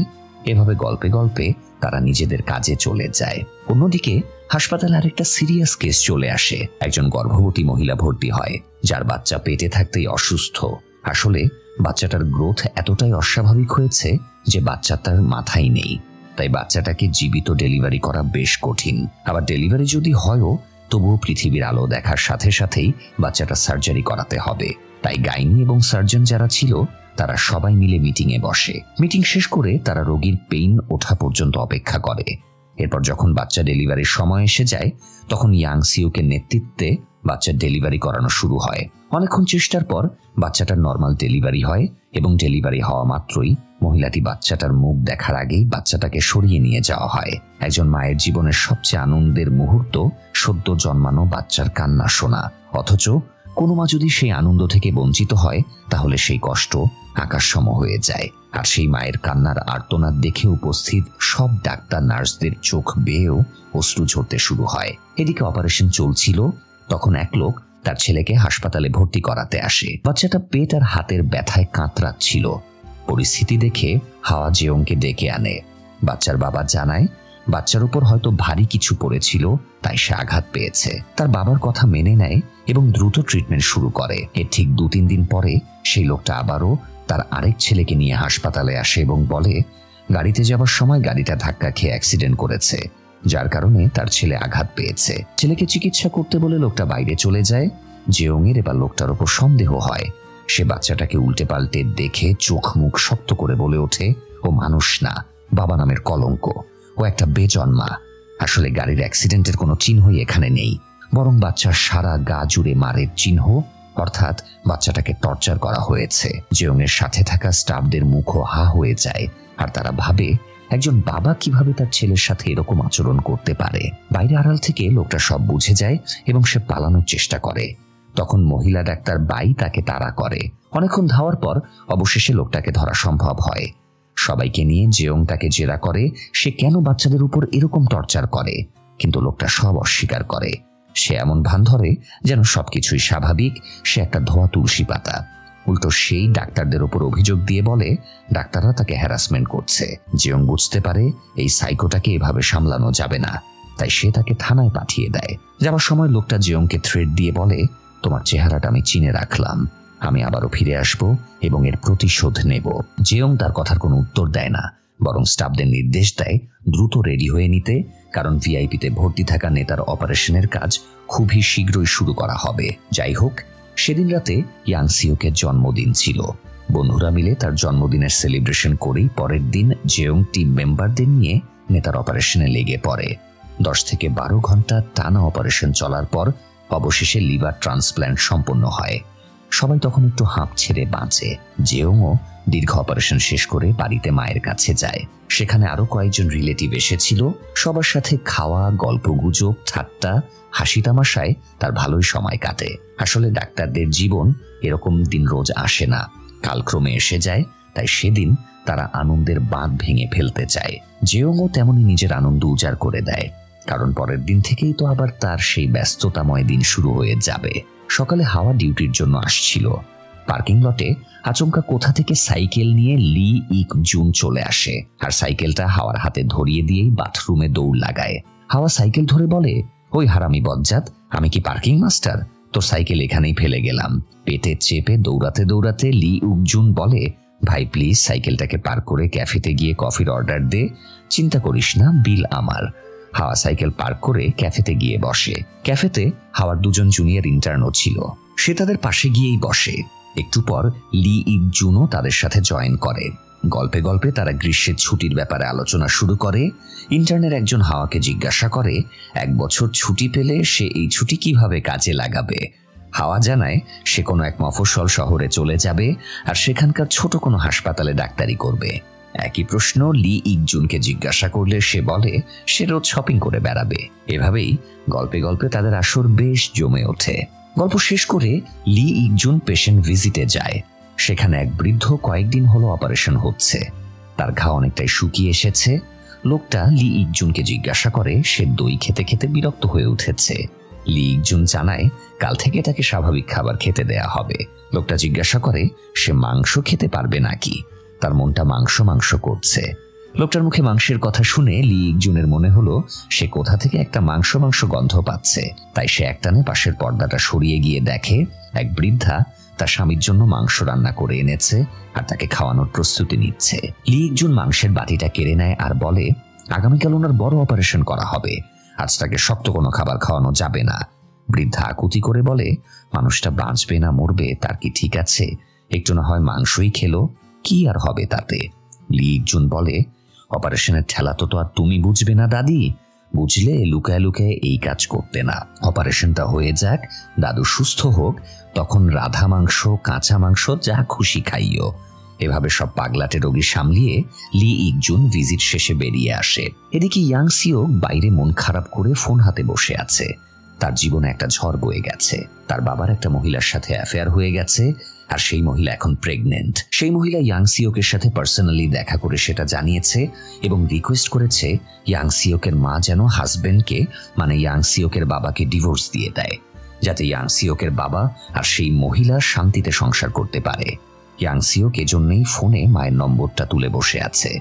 এভাবে গল্পে গল্পে তারা নিজেদের কাজে চলে যায়। অন্যদিকে হাসপাতালে আরেকটা সিরিয়াস কেস চলে আসে। একজন গর্ভবতী মহিলা ভর্তি হয়, যার বাচ্চা পেটে থাকতেই অসুস্থ। আসলে বাচ্চাটার গ্রোথ এতটাই অস্বাভাবিক হয়েছে যে বাচ্চাটার মাথাই নেই, তাই বাচ্চাটাকে জীবিত ডেলিভারি করা বেশ কঠিন। আবার ডেলিভারি যদি হয়ও, তবুও পৃথিবীর আলো দেখার সাথে সাথেই বাচ্চাটা সার্জারি করাতে হবে। তাই গাইনি এবং সার্জন যারা ছিল তারা সবাই মিলে মিটিংয়ে বসে। মিটিং শেষ করে তারা রোগীর পেইন ওঠা পর্যন্ত অপেক্ষা করে। এরপর যখন বাচ্চা ডেলিভারির সময় এসে যায়, তখন ইয়াংসিওকে নেতৃত্বে বাচ্চার ডেলিভারি করানো শুরু হয়। অনেকক্ষণ চেষ্টার পর বাচ্চাটার নর্মাল ডেলিভারি হয় এবং ডেলিভারি হওয়া মাত্রই মহিলাটি বাচ্চাটার মুখ দেখার আগেই বাচ্চাটাকে সরিয়ে নিয়ে যাওয়া হয়। একজন মায়ের জীবনের সবচেয়ে আনন্দের মুহূর্ত সদ্য জন্মানো বাচ্চার কান্না শোনা। অথচ কোনো মা যদি সেই আনন্দ থেকে বঞ্চিত হয়, তাহলে সেই কষ্ট আকাশসম হয়ে যায়। আর সেই মায়ের কান্নার আর্তনাদ দেখে উপস্থিত সব ডাক্তার নার্সদের চোখ বেয়েও অশ্রু ঝরতে শুরু হয়। এদিকে অপারেশন চলছিল, তখন এক লোক তার ছেলেকে হাসপাতালে ভর্তি করাতে আসে। বাচ্চাটা পেট আর হাতের ব্যথায় কাতরাচ্ছিল। পরিস্থিতি দেখে হাওয়া জেওংকে ডেকে আনে। বাচ্চার বাবা জানায় বাচ্চার উপর হয়তো ভারী কিছু পড়েছিল, তাই সে আঘাত পেয়েছে। তার বাবার কথা মেনে নেয় এবং দ্রুত ট্রিটমেন্ট শুরু করে। এর ঠিক 2-3 দিন পরে সেই লোকটা আবারও তার আরেক ছেলেকে নিয়ে হাসপাতালে আসে এবং বলে গাড়িতে যাবার সময় গাড়িটা ধাক্কা খেয়ে অ্যাক্সিডেন্ট করেছে, যার কারণে তার ছেলে আঘাত পেয়েছে। ছেলেকে চিকিৎসা করতে বলে লোকটা বাইরে চলে যায়। জেওংয়ের এবার লোকটার উপর সন্দেহ হয়। সে বাচ্চাটাকে উল্টে পাল্টে দেখে চোখ মুখ শক্ত করে বলে ওঠে, ও মানুষ না, বাবা নামের কলঙ্ক, ও একটা বেজন্মা। আসলে গাড়ির অ্যাক্সিডেন্টের কোনো চিহ্নই এখানে নেই, বরং বাচ্চার সারা গা জুড়ে মারের চিহ্ন, অর্থাৎ বাচ্চাটাকে টর্চার করা হয়েছে। জেওংয়ের সাথে থাকা স্টাফদের মুখও হা হয়ে যায়, আর তারা ভাবে একজন বাবা কিভাবে তার ছেলের সাথে এরকম আচরণ করতে পারে। বাইরে আড়াল থেকে লোকটা সব বুঝে যায় এবং সে পালানোর চেষ্টা করে। তখন মহিলা ডাক্তার বাই তাকে তাড়া করে। অনেকক্ষণ ধাওয়ার পর অবশেষে লোকটাকে ধরা সম্ভব হয়। সবাইকে নিয়ে জেওং তাকে জেরা করে সে কেন বাচ্চাদের উপর এরকম টর্চার করে, কিন্তু লোকটা সব অস্বীকার করে। সে এমন ভান ধরে যেন সবকিছুই স্বাভাবিক, সে একটা ধোয়া তুলসী পাতা। উল্টো সেই ডাক্তারদের উপর অভিযোগ দিয়ে বলে ডাক্তাররা তাকে হ্যারাসমেন্ট করছে। জেওং বুঝতে পারে এই সাইকোটাকে এভাবে সামলানো যাবে না, তাই সে তাকে থানায় পাঠিয়ে দেয়। যাওয়ার সময় লোকটা জেওংকে থ্রেট দিয়ে বলে, তোমার চেহারাটা আমি চিনে রাখলাম, আমি আবারও ফিরে আসব এবং এর প্রতিশোধ নেব। জেওং তার কথার কোনো উত্তর দেয় না, বরং স্টাফদের নির্দেশ দেয় দ্রুত রেডি হয়ে নিতে, কারণ ভিআইপিতে ভর্তি থাকা নেতার অপারেশনের কাজ খুবই শীঘ্রই শুরু করা হবে। যাই হোক, সেদিন রাতে ইয়াংসিওকের জন্মদিন ছিল। বন্ধুরা মিলে তার জন্মদিনের সেলিব্রেশন করেই পরের দিন জেওং টিম মেম্বারদের নিয়ে নেতার অপারেশনে লেগে পড়ে। 10 থেকে 12 ঘন্টা টানা অপারেশন চলার পর অবশেষে লিভার ট্রান্সপ্ল্যান্ট সম্পন্ন হয়। সবাই তখন একটু হাঁপ ছেড়ে বাঁচে। জেওংও দীর্ঘ অপারেশন শেষ করে বাড়িতে মায়ের কাছে যায়। সেখানে আরো কয়েকজন রিলেটিভ এসেছিল। সবার সাথে খাওয়া, গল্পগুজব, ঠাট্টা, হাসি তামাশায় তার ভালোই সময় কাটে। আসলে ডাক্তারদের জীবন এরকম দিন রোজ আসে না, কালক্রমে এসে যায়। তাই সেদিন তারা আনন্দের বাঁধ ভেঙে ফেলতে চায়। জেওংও তেমনি নিজের আনন্দ উজাড় করে দেয়, কারণ পরের দিন থেকেই তো আবার তার সেই ব্যস্ততাময় দিন শুরু হয়ে যাবে। সকালে হাওয়া ডিউটির জন্য আসছিল। পার্কিং লটে আচমকা কোথা থেকে সাইকেল নিয়ে লি ইক জুন চলে আসে, আর সাইকেলটা হাওয়ার হাতে ধরিয়ে দিয়েই বাথরুমে দৌড় লাগায়। হাওয়া সাইকেল ধরে বলে, ওই হারামি বজ্জাত, আমি কি পার্কিং মাস্টার? তোর সাইকেল এখানেই ফেলে গেলাম। পেটে চেপে দৌড়াতে দৌড়াতে লি উক জুন বলে, ভাই প্লিজ সাইকেলটাকে পার্ক করে ক্যাফেতে গিয়ে কফির অর্ডার দে, চিন্তা করিস না, বিল আমার। হাওয়া সাইকেল পার্ক করে ক্যাফেতে গিয়ে বসে। ক্যাফেতে হাওয়ার 2জন জুনিয়র ইন্টার্নও ছিল। সে তাদের পাশে গিয়েই বসে। একটু পর লি ইক জুনও তাদের সাথে জয়েন করে। গল্পে গল্পে তারা গ্রীষ্মের ছুটির ব্যাপারে আলোচনা শুরু করে। ইন্টার্নের একজন হাওয়াকে জিজ্ঞাসা করে 1 বছর ছুটি পেলে সে এই ছুটি কিভাবে কাজে লাগাবে। হাওয়া জানায় সে কোনো এক মফস্বল শহরে চলে যাবে আর সেখানকার ছোট কোনো হাসপাতালে ডাক্তারি করবে। একই প্রশ্ন লি ইকজুনকে জিজ্ঞাসা করলে সে বলে সে রোজ শপিং করে বেড়াবে। এভাবেই গল্পে গল্পে তাদের আসর বেশ জমে ওঠে। গল্প শেষ করে লি ইকজুন পেশেন্ট ভিজিটে যায়। সেখানে এক বৃদ্ধ কয়েকদিন হলো অপারেশন হচ্ছে। তার ঘা অনেকটাই শুকিয়ে এসেছে। লোকটা লি ইকজুনকে জিজ্ঞাসা করে সে দই খেতে খেতে বিরক্ত হয়ে উঠেছে। লি ইকজুন জানায় কাল থেকে তাকে স্বাভাবিক খাবার খেতে দেয়া হবে। লোকটা জিজ্ঞাসা করে সে মাংস খেতে পারবে নাকি। তার মনটা মাংস মাংস করছে। লোকটার মুখে মাংসের কথা শুনে লি ইকজুনের মনে হলো সে কোথা থেকে একটা মাংস মাংস গন্ধ পাচ্ছে। তাই সে একটানে পাশের পর্দাটা সরিয়ে গিয়ে দেখে এক বৃদ্ধা তার স্বামীর জন্য মাংস রান্না করে এনেছে আর তাকে খাওয়ানোর প্রস্তুতি নিচ্ছে। লি ইকজুন মাংসের বাটিটা কেড়ে নেয় আর বলে আগামীকাল ওনার বড় অপারেশন করা হবে, আজ তাকে শক্ত কোনো খাবার খাওয়ানো যাবে না। বৃদ্ধা আকুতি করে বলে মানুষটা বাঁচবে না মরবে তার কি ঠিক আছে, একটু না হয় মাংসই খেলো, কি আর হবে তাতে। লি ইকজুন বলে অপারেশনের ঠেলা তো আর তুমি বুঝবে না দাদি, বুঝলে লুকায় লুকায় এই কাজ করতে না। অপারেশনটা হয়ে যাক, দাদু সুস্থ হোক, তখন রাধা মাংস কাঁচা মাংস যা খুশি খাইও। এভাবে সব পাগলাটে রোগী সামলিয়ে লি ইকজুন ভিজিট শেষে বেরিয়ে আসে। এদিকে ইয়াং সিওক বাইরে মন খারাপ করে ফোন হাতে বসে আছে। তার জীবনে একটা ঝড় বয়ে গেছে। তার বাবার একটা মহিলার সাথে অ্যাফেয়ার হয়ে গেছে আর সেই মহিলা এখন প্রেগনেন্ট। সেই মহিলা ইয়াং সিওকের সাথে পার্সোনালি দেখা করে সেটা জানিয়েছে এবং রিকোয়েস্ট করেছে ইয়াং সিওকের মা যেন হাজবেন্ডকে মানে ইয়াং সিওকের বাবাকে ডিভোর্স দিয়ে দেয়, যাতে ইয়াং সিওকের বাবা আর সেই মহিলা শান্তিতে সংসার করতে পারে। ইয়াং সিওক এজন্যই ফোনে মায়ের নম্বরটা তুলে বসে আছে।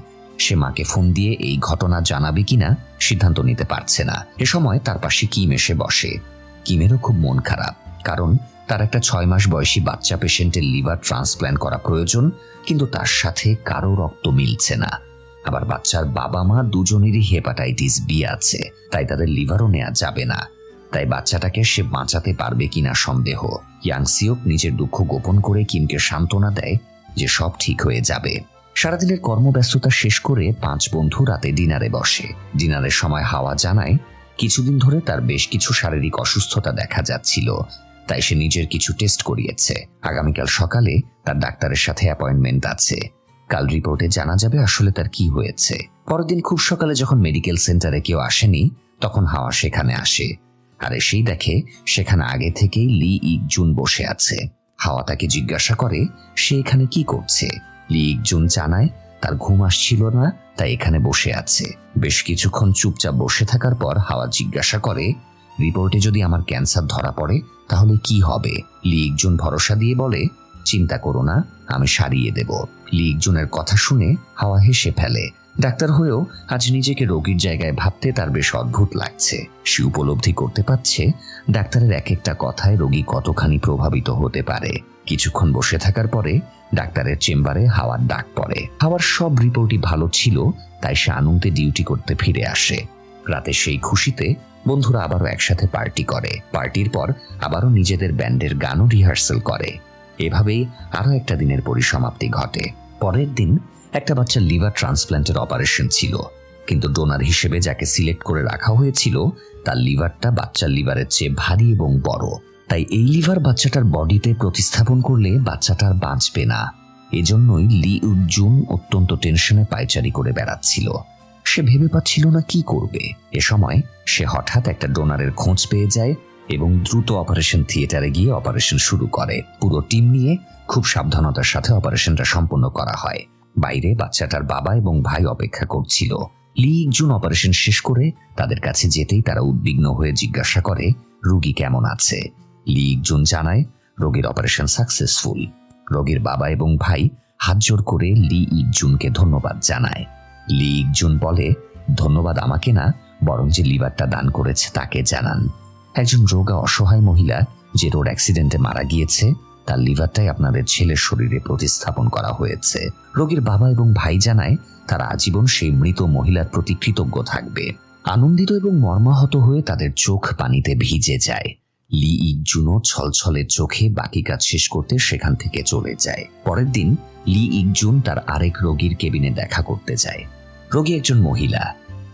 সে মাকে ফোন দিয়ে এই ঘটনা জানাবে কিনা সিদ্ধান্ত নিতে পারছে না। এ সময় তার পাশে কিম এসে বসে। কিমেরও খুব মন খারাপ, কারণ তার একটা 6 মাস বয়সী বাচ্চা পেশেন্টের লিভার ট্রান্সপ্ল্যান্ট করা প্রয়োজন, কিন্তু তার সাথে কারো রক্ত মিলছে না। আবার বাচ্চার বাবা মা দুজনেরই হেপাটাইটিস বি আছে, তাই তাদের লিভারও নেওয়া যাবে না। তাই বাচ্চাটাকে সে বাঁচাতে পারবে কিনা সন্দেহ। ইয়াং সিওক নিজের দুঃখ গোপন করে কিমকে সান্ত্বনা দেয় যে সব ঠিক হয়ে যাবে। সারাদিনের কর্মব্যস্ততা শেষ করে 5 বন্ধু রাতে ডিনারে বসে। ডিনারের সময় হাওয়া জানায় কিছুদিন ধরে তার বেশ কিছু শারীরিক অসুস্থতা দেখা যাচ্ছিল, তাই সে নিজের কিছু টেস্ট করিয়েছে। আগামীকাল সকালে তার ডাক্তারের সাথে অ্যাপয়েন্টমেন্ট আছে। কাল রিপোর্টে জানা যাবে আসলে তার কি হয়েছে। পরের দিন খুব সকালে যখন মেডিকেল সেন্টারে কেউ আসেনি, তখন হাওয়া সেখানে আসে আর এসেই দেখে সেখানে আগে থেকেই লি ইকজুন বসে আছে। হাওয়া তাকে জিজ্ঞাসা করে সে এখানে কি করছে। লি ইকজুন জানায় তার ঘুম আসছিল না, তাই এখানে বসে আছে। বেশ কিছুক্ষণ চুপচাপ বসে থাকার পর হাওয়া জিজ্ঞাসা করে রিপোর্টে যদি আমার ক্যান্সার ধরা পড়ে তাহলে কি হবে। লি ইকজুন ভরসা দিয়ে বলে চিন্তা করো না, আমি সারিয়ে দেব। লি ইকজুনের কথা শুনে হাওয়া হেসে ফেলে। ডাক্তার হয়েও আজ নিজেকে রোগীর জায়গায় ভাবতে তার বেশ অদ্ভুত লাগছে। সে উপলব্ধি করতে পারছে ডাক্তারের এক একটা কথায় রোগী কতখানি প্রভাবিত হতে পারে। কিছুক্ষণ বসে থাকার পরে ডাক্তারের চেম্বারে হাওয়ার ডাক পড়ে। হাওয়ার সব রিপোর্টই ভালো ছিল, তাই সে আনন্দে ডিউটি করতে ফিরে আসে। রাতে সেই খুশিতে বন্ধুরা আবারও একসাথে পার্টি করে। পার্টির পর আবারও নিজেদের ব্যান্ডের গানও রিহার্সাল করে। এভাবেই আরো একটা দিনের পরিসমাপ্তি ঘটে। পরের দিন একটা বাচ্চার লিভার ট্রান্সপ্ল্যান্টের অপারেশন ছিল, কিন্তু ডোনার হিসেবে যাকে সিলেক্ট করে রাখা হয়েছিল তার লিভারটা বাচ্চার লিভারের চেয়ে ভারী এবং বড়। তাই এই লিভার বাচ্চাটার বডিতে প্রতিস্থাপন করলে বাচ্চাটা আর বাঁচবে না। এজন্যই লি ইকজুন অত্যন্ত টেনশনে পায়চারি করে বেড়াচ্ছিল। সে ভেবে পাচ্ছিল না কি করবে। এ সময় সে হঠাৎ একটা ডোনারের খোঁজ পেয়ে যায় এবং দ্রুত অপারেশন থিয়েটারে গিয়ে অপারেশন শুরু করে। পুরো টিম নিয়ে খুব সাবধানতার সাথে অপারেশনটা সম্পন্ন করা হয়। বাইরে বাচ্চাটার বাবা এবং ভাই অপেক্ষা করছিল। লি ইকজুন অপারেশন শেষ করে তাদের কাছে যেতেই তারা উদ্বিগ্ন হয়ে জিজ্ঞাসা করে রোগী কেমন আছে। লি ইকজুন জানায় রোগীর অপারেশন সাকসেসফুল। রোগীর বাবা এবং ভাই হাত জোর করে লি ইকজুনকে ধন্যবাদ জানায়। লি ইকজুন বলে ধন্যবাদ আমাকে না, বরং যে লিভারটা দান করেছে তাকে জানান। একজন রোগা অসহায় মহিলা যে রোড অ্যাক্সিডেন্টে মারা গিয়েছে তার লিভারটাই আপনাদের ছেলের শরীরে প্রতিস্থাপন করা হয়েছে। রোগীর বাবা এবং ভাই জানায় তারা আজীবন সেই মৃত মহিলার প্রতি কৃতজ্ঞ থাকবে। আনন্দিত এবং মর্মাহত হয়ে তাদের চোখ পানিতে ভিজে যায়। লি ইকজুনও ছলছলের চোখে বাকি কাজ শেষ করতে সেখান থেকে চলে যায়। পরের দিন লি ইকজুন তার আরেক রোগীর কেবিনে দেখা করতে যায়। রোগী একজন মহিলা।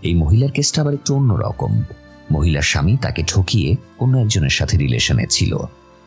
এই মহিলার কেসটা আবার একটু অন্যরকম। মহিলার স্বামী তাকে ঠকিয়ে অন্য একজনের সাথে রিলেশনে ছিল,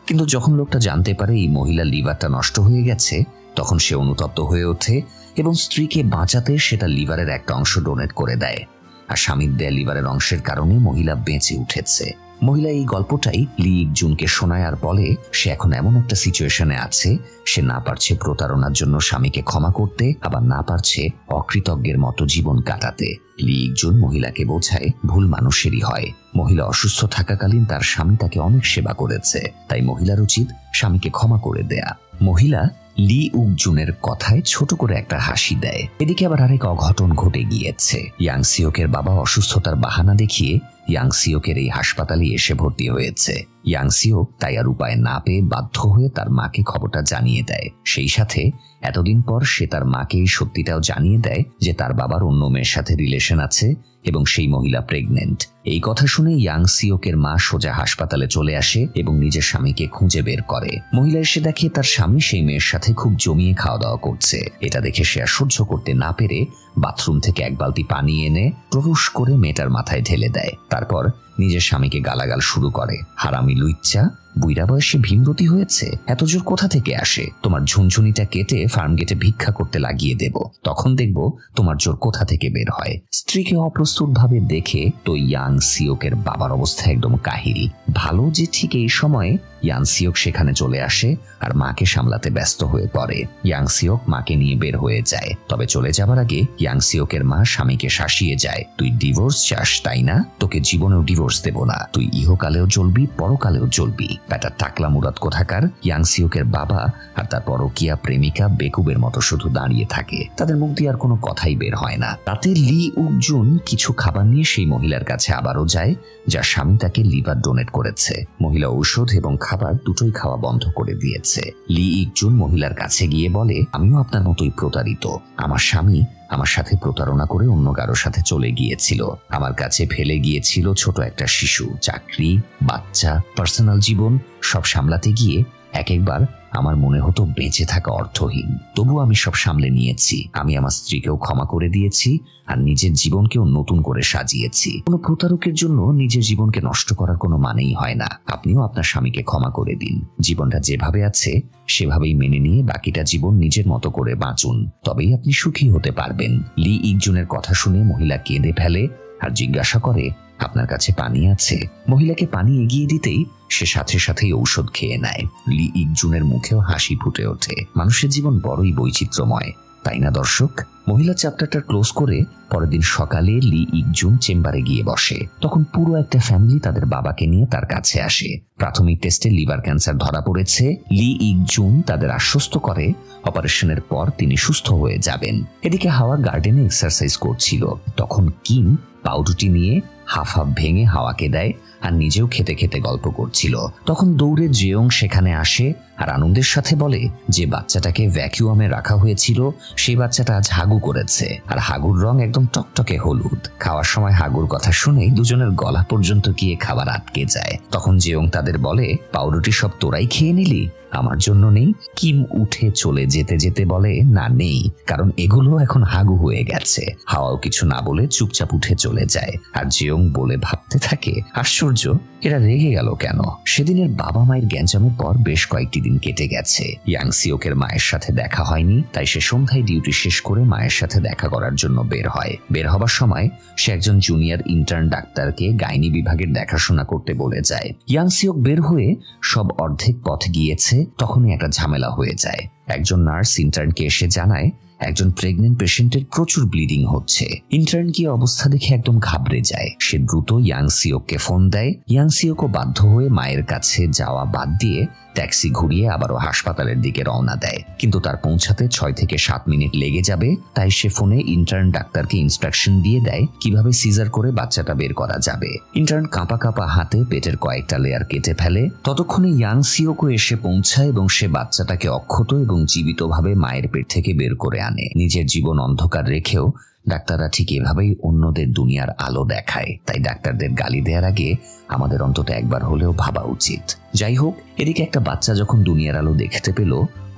কিন্তু যখন লোকটা জানতে পারে এই মহিলার লিভারটা নষ্ট হয়ে গেছে, তখন সে অনুতপ্ত হয়ে ওঠে এবং স্ত্রীকে বাঁচাতে সেটা লিভারের একটা অংশ ডোনেট করে দেয়। আর স্বামীর দেয়া লিভারের অংশের কারণে মহিলা বেঁচে উঠেছে। মহিলা এই গল্পটাই লি ইকজুনকে শোনায় আর বলে সে এখন এমন একটা সিচুয়েশনে আছে, সে না পারছে প্রতারণার জন্য স্বামীকে ক্ষমা করতে, আবার না পারছে অকৃতজ্ঞের মতো জীবন কাটাতে। লি ইকজুন মহিলাকে বোঝায় ভুল মানুষেরই হয়। মহিলা অসুস্থ থাকাকালীন তার স্বামী তাকে অনেক সেবা করেছে, তাই মহিলার উচিত স্বামীকে ক্ষমা করে দেয়া। মহিলা লি ইকজুনের কথায় ছোট করে একটা হাসি দেয়। এদিকে আবার আরেক অঘটন ঘটে গিয়েছে। ইয়াং সিওকের বাবা অসুস্থতার বাহানা দেখিয়ে ইয়াং সিওকের এই হাসপাতালে এসে ভর্তি হয়েছে। ইয়াং সিওক তাই আর উপায় না পেয়ে বাধ্য হয়ে তার মাকে খবরটা জানিয়ে দেয়। সেই সাথে এতদিন পর সে তার মাকে এই সত্যিটাও জানিয়ে দেয় যে তার বাবার অন্য মেয়ের সাথে রিলেশন আছে এবং সেই মহিলা প্রেগনেন্ট। এই কথা শুনে ইয়াং সিওকের মা সোজা হাসপাতালে চলে আসে এবং নিজের স্বামীকে খুঁজে বের করে। মহিলা এসে দেখে তার স্বামী সেই মেয়ের সাথে খুব জমিয়ে খাওয়া দাওয়া করছে। এটা দেখে সে আর সহ্য করতে না পেরে বাথরুম থেকে এক বালতি পানি এনে প্রবেশ করে মেয়েটার মাথায় ঢেলে দেয়। তারপর নিজের স্বামীকে গালাগাল শুরু করে। হারামি লুইচ্চা, বুইড়া বয়সে ভীমরতি হয়েছে, এত জোর কোথা থেকে আসে? তোমার ঝুনঝুনিটা কেটে ফার্ম গেটে ভিক্ষা করতে লাগিয়ে দেব, তখন দেখব তোমার জোর কোথা থেকে বের হয়। স্ত্রীকে অপ্রস্তুত ভাবে দেখে তো ইয়াং সিওকের বাবার অবস্থা একদম কাহিল। ভালো যে ঠিক এই সময়ে ইয়াং সিওক সেখানে চলে আসে আর মাকে সামলাতে ব্যস্ত হয়ে পড়ে। ইয়াং সিওক মাকে নিয়ে বের হয়ে যায়, তবে চলে যাবার আগে ইয়াং সিওকের মা স্বামীকে শাসিয়ে যায়, তুই ডিভোর্স চাস তাই না? তোকে জীবনেও ডিভোর্স দেব না, তুই ইহকালেও জ্বলবি পরকালেও জ্বলবি। ব্যাটা টাকলা মুরাদ কোথাকার। ইয়াং সিওকের বাবা আর তার পরকীয়া প্রেমিকা বেকুবের মতো শুধু দাঁড়িয়ে থাকে, তাদের মুখ দিয়ে আর কোনো কথাই বের হয় না। তাতে লি ইকজুন কিছু খাবার নিয়ে সেই মহিলার কাছে আবারও যায় যার স্বামী তাকে লিভার ডোনেট করেছে। মহিলা ঔষধ এবং খাবার দুটোই খাওয়া বন্ধ করে দিয়েছে। লি ইকজুন মহিলার কাছে গিয়ে বলে, আমিও আপনার মতোই প্রতারিত। আমার স্বামী আমার সাথে প্রতারণা করে অন্য কারোর সাথে চলে গিয়েছিল। আমার কাছে ফেলে গিয়েছিল ছোট একটা শিশু, চাকরি, বাচ্চা, পার্সোনাল জীবন সব সামলাতে গিয়ে এক একবার আমার মনে হতো বেঁচে থাকা অর্থহীন। তবু আমি সব সামলে নিয়েছি। আমি আমার স্ত্রীকেও ক্ষমা করে দিয়েছি আর নিজের জীবনকেও নতুন করে সাজিয়েছি। কোনো প্রতারকের জন্য নিজের জীবনকে নষ্ট করার কোনো মানেই হয় না। আপনিও আপনার স্বামীকে ক্ষমা করে দিন। জীবনটা যেভাবে আছে সেভাবেই মেনে নিয়ে বাকিটা জীবন নিজের মতো করে বাঁচুন, তবেই আপনি সুখী হতে পারবেন। লি ইকজুনের কথা শুনে মহিলা কেঁদে ফেলে আর জিজ্ঞাসা করে, আপনার কাছে পানি আছে? মহিলাকে পানি এগিয়ে দিতেই সে সাথে সাথেই ঔষধ খেয়ে নেয়। লি ইকজুনের মুখেও হাসি ফুটে ওঠে। মানুষের জীবন বড়ই বৈচিত্র্যময়, তাই না দর্শক? মহিলা চ্যাপ্টারটা ক্লোজ করে পরের দিন সকালে লি ইকজুন চেম্বারে গিয়ে বসে। তখন পুরো একটা ফ্যামিলি তাদের বাবাকে নিয়ে তার কাছে আসে। প্রাথমিক টেস্টে লিভার ক্যান্সার ধরা পড়েছে। লি ইকজুন তাদের আশ্বস্ত করে অপারেশনের পর তিনি সুস্থ হয়ে যাবেন। এদিকে হাওয়া গার্ডেনে এক্সারসাইজ করছিল। তখন কিম পাউরুটি নিয়ে হাফ হাফ ভেঙে হাওয়াকে দেয় আর নিজেও খেতে খেতে গল্প করছিল। তখন দৌড়ে জেয়ং সেখানে আসে আর আনন্দের সাথে বলে যে বাচ্চাটাকে ভ্যাকুয়ামে রাখা হয়েছিল সেই বাচ্চাটা আজ হাগু করেছে, আর হাগুর রং একদম টকটকে হলুদ। খাওয়ার সময় হাগুর কথা শুনেই দুজনের গলা পর্যন্ত গিয়ে খাবার আটকে যায়। তখন জেয়ং তাদের বলে, পাউরুটি সব তোরাই খেয়ে নিলি, আমার জন্য নেই? কিম উঠে চলে যেতে যেতে বলে, না নেই, কারণ এগুলো এখন হাগু হয়ে গেছে। হাওয়াও কিছু না বলে চুপচাপ উঠে চলে যায়। আর জেয়ং বলে ভাবতে থাকে, আশ্চর্য, এরা রেগে গেল কেন? সেদিনের বাবা মায়ের গ্যাঞ্জামের পর বেশ কয়েকটি দিন কেটে গেছে। ইয়াং সিওকের মায়ের সাথে দেখা হয়নি, তাই সে সন্ধ্যায় ডিউটি শেষ করে মায়ের সাথে দেখা করার জন্য বের হয়। বের হবার সময় সে একজন জুনিয়র ইন্টার্ন ডাক্তারকে গাইনি বিভাগের দেখাশোনা করতে বলে যায়। ইয়াং সিওক বের হয়ে সব অর্ধেক পথ গিয়েছে, তখনই একটা ঝামেলা হয়ে যায়। একজন নার্স ইন্টার্নকে এসে জানায় একজন প্রেগনেন্ট পেশেন্টের প্রচুর ব্লিডিং হচ্ছে। ইন্টার্ন কি অবস্থা দেখে একদম ঘাবড়ে যায়। সে দ্রুত ইয়াং সিওককে ফোন দেয়। ইয়াং সিওকও বাধ্য হয়ে মায়ের কাছে যাওয়া বাদ দিয়ে ট্যাক্সি ঘুরিয়ে আবারও হাসপাতালের দিকে রওনা দেয়, কিন্তু তার পৌঁছাতে 6 থেকে 7 মিনিট লেগে যাবে। তাই সে ফোনে ইন্টার্ন ডাক্তারকে ইনস্ট্রাকশন দিয়ে দেয় কিভাবে সিজার করে বাচ্চাটা বের করা যাবে। ইন্টার্ন কাঁপা কাঁপা হাতে পেটের কয়েকটা লেয়ার কেটে ফেলে। ততক্ষণে ইয়াং সিওকও এসে পৌঁছায় এবং সে বাচ্চাটাকে অক্ষত এবং জীবিতভাবে মায়ের পেট থেকে বের করে আনে। নিজের জীবন অন্ধকার রেখেও ডাক্তাররা ঠিক এভাবেই অন্যদের দুনিয়ার আলো দেখায়। তাই ডাক্তারদের গালি দেওয়ার আগে আমাদের অন্তত একবার হলেও ভাবা উচিত। যাই হোক, এদিকে একটা বাচ্চা যখন দুনিয়ার আলো দেখতে পেল,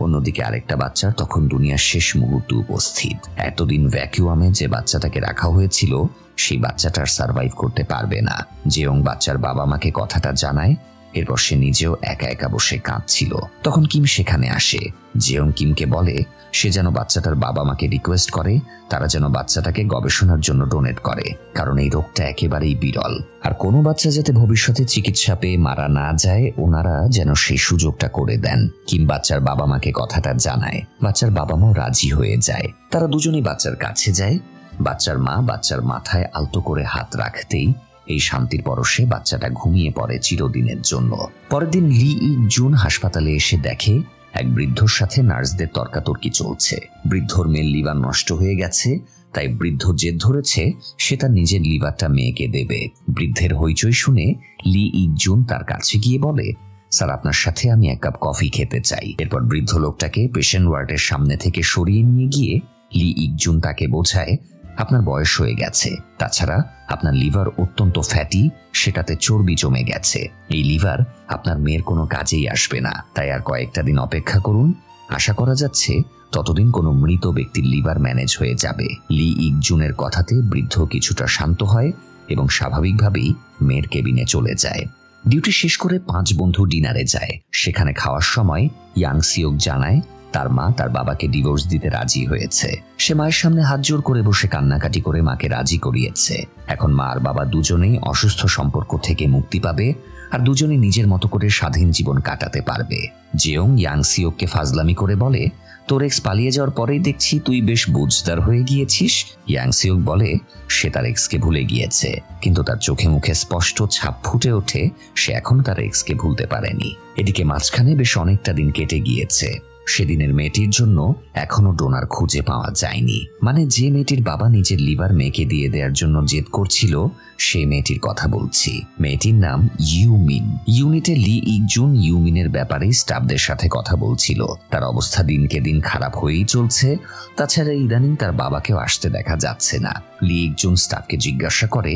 অন্যদিকে আরেকটা বাচ্চার তখন দুনিয়ার শেষ মুহূর্তে উপস্থিত। এতদিন ভ্যাকুয়ামে যে বাচ্চাটাকে রাখা হয়েছিল সেই বাচ্চাটার সার্ভাইভ করতে পারবে না। জেয়ং বাচ্চার বাবা মাকে কথাটা জানায়। এরপর সে নিজেও একা একা বসে কাঁদছিল। তখন কিম সেখানে আসে। জেয়ং কিমকে বলে সে যেন বাচ্চাটার বাবা মাকে রিকোয়েস্ট করে তারা যেন বাচ্চাটাকে গবেষণার জন্য ডোনেট করে, কারণ এই রোগটা একেবারেই বিরল। আর কোনো বাচ্চা যাতে ভবিষ্যতে চিকিৎসা পেয়ে মারা না যায় ওনারা যেন সেই সুযোগটা করে দেন। কিম বাচ্চার বাবা মাকে কথাটা জানায়। বাচ্চার বাবা মাও রাজি হয়ে যায়। তারা দুজনেই বাচ্চার কাছে যায়। বাচ্চার মা বাচ্চার মাথায় আলতো করে হাত রাখতেই এই শান্তির পরশে বাচ্চাটা ঘুমিয়ে পড়ে চিরদিনের জন্য। পরের দিন লি ইক জুন হাসপাতালে এসে দেখে এক বৃদ্ধর সাথে নার্সদের তর্কাতর্কি চলছে। বৃদ্ধর মেয়ের লিভার নষ্ট হয়ে গেছে, তাই বৃদ্ধ জেদ ধরেছে সে তার নিজের লিভারটা মেয়েকে দেবে। বৃদ্ধের হইচই শুনে লি ইক জুন তার কাছে গিয়ে বলে, স্যার আপনার সাথে আমি এক কাপ কফি খেতে চাই। এরপর বৃদ্ধ লোকটাকে পেশেন্ট ওয়ার্ডের সামনে থেকে সরিয়ে নিয়ে গিয়ে লি ইক জুন তাকে বোঝায় আপনার বয়স হয়ে গেছে, তাছাড়া আপনার লিভার অত্যন্ত ফ্যাটি, সেটাতে চর্বি জমে গেছে। এই লিভার আপনার মেয়ের কোনো কাজেই আসবে না, তাই আর কয়েকটা দিন অপেক্ষা করুন। আশা করা যাচ্ছে ততদিন কোনো মৃত ব্যক্তির লিভার ম্যানেজ হয়ে যাবে। লি ইক জুনের কথাতে বৃদ্ধ কিছুটা শান্ত হয় এবং স্বাভাবিকভাবেই মেয়ের কেবিনে চলে যায়। ডিউটি শেষ করে 5 বন্ধু ডিনারে যায়। সেখানে খাওয়ার সময় ইয়াং সিওক জানায় তার মা তার বাবাকে ডিভোর্স দিতে রাজি হয়েছে। সে মায়ের সামনে হাত জোর করে বসে কান্নাকাটি করে মাকে রাজি করিয়েছে। এখন মা আর বাবা দুজনেই অসুস্থ সম্পর্ক থেকে মুক্তি পাবে আর দুজনে নিজের মতো করে স্বাধীন জীবন কাটাতে পারবে। জেয়ং ইয়াং সিওককে ফাজলামি করে বলে, তোর এক্স পালিয়ে যাওয়ার পরেই দেখছি তুই বেশ বুঝদার হয়ে গিয়েছিস। ইয়াং সিওক বলে সে তার এক্সকে ভুলে গিয়েছে, কিন্তু তার চোখে মুখে স্পষ্ট ছাপ ফুটে ওঠে সে এখন তার এক্সকে ভুলতে পারেনি। এদিকে মাঝখানে বেশ অনেকটা দিন কেটে গিয়েছে। সেদিনের মেয়েটির জন্য এখনো ডোনার খুঁজে পাওয়া যায়নি। মানে যে মেয়েটির বাবা নিজের লিভার মেয়েকে দিয়ে দেওয়ার জন্য জেদ করছিল সেই মেয়েটির কথা বলছি। মেয়েটির নাম ইউমিন। ইউনিটে লি ইক জুন ইউমিনের ব্যাপারে স্টাফদের সাথে কথা বলছিল। তার অবস্থা দিনকে দিন খারাপ হয়েই চলছে। তাছাড়া ইদানিং তার বাবাকেও আসতে দেখা যাচ্ছে না। লি ইক জুন স্টাফকে জিজ্ঞাসা করে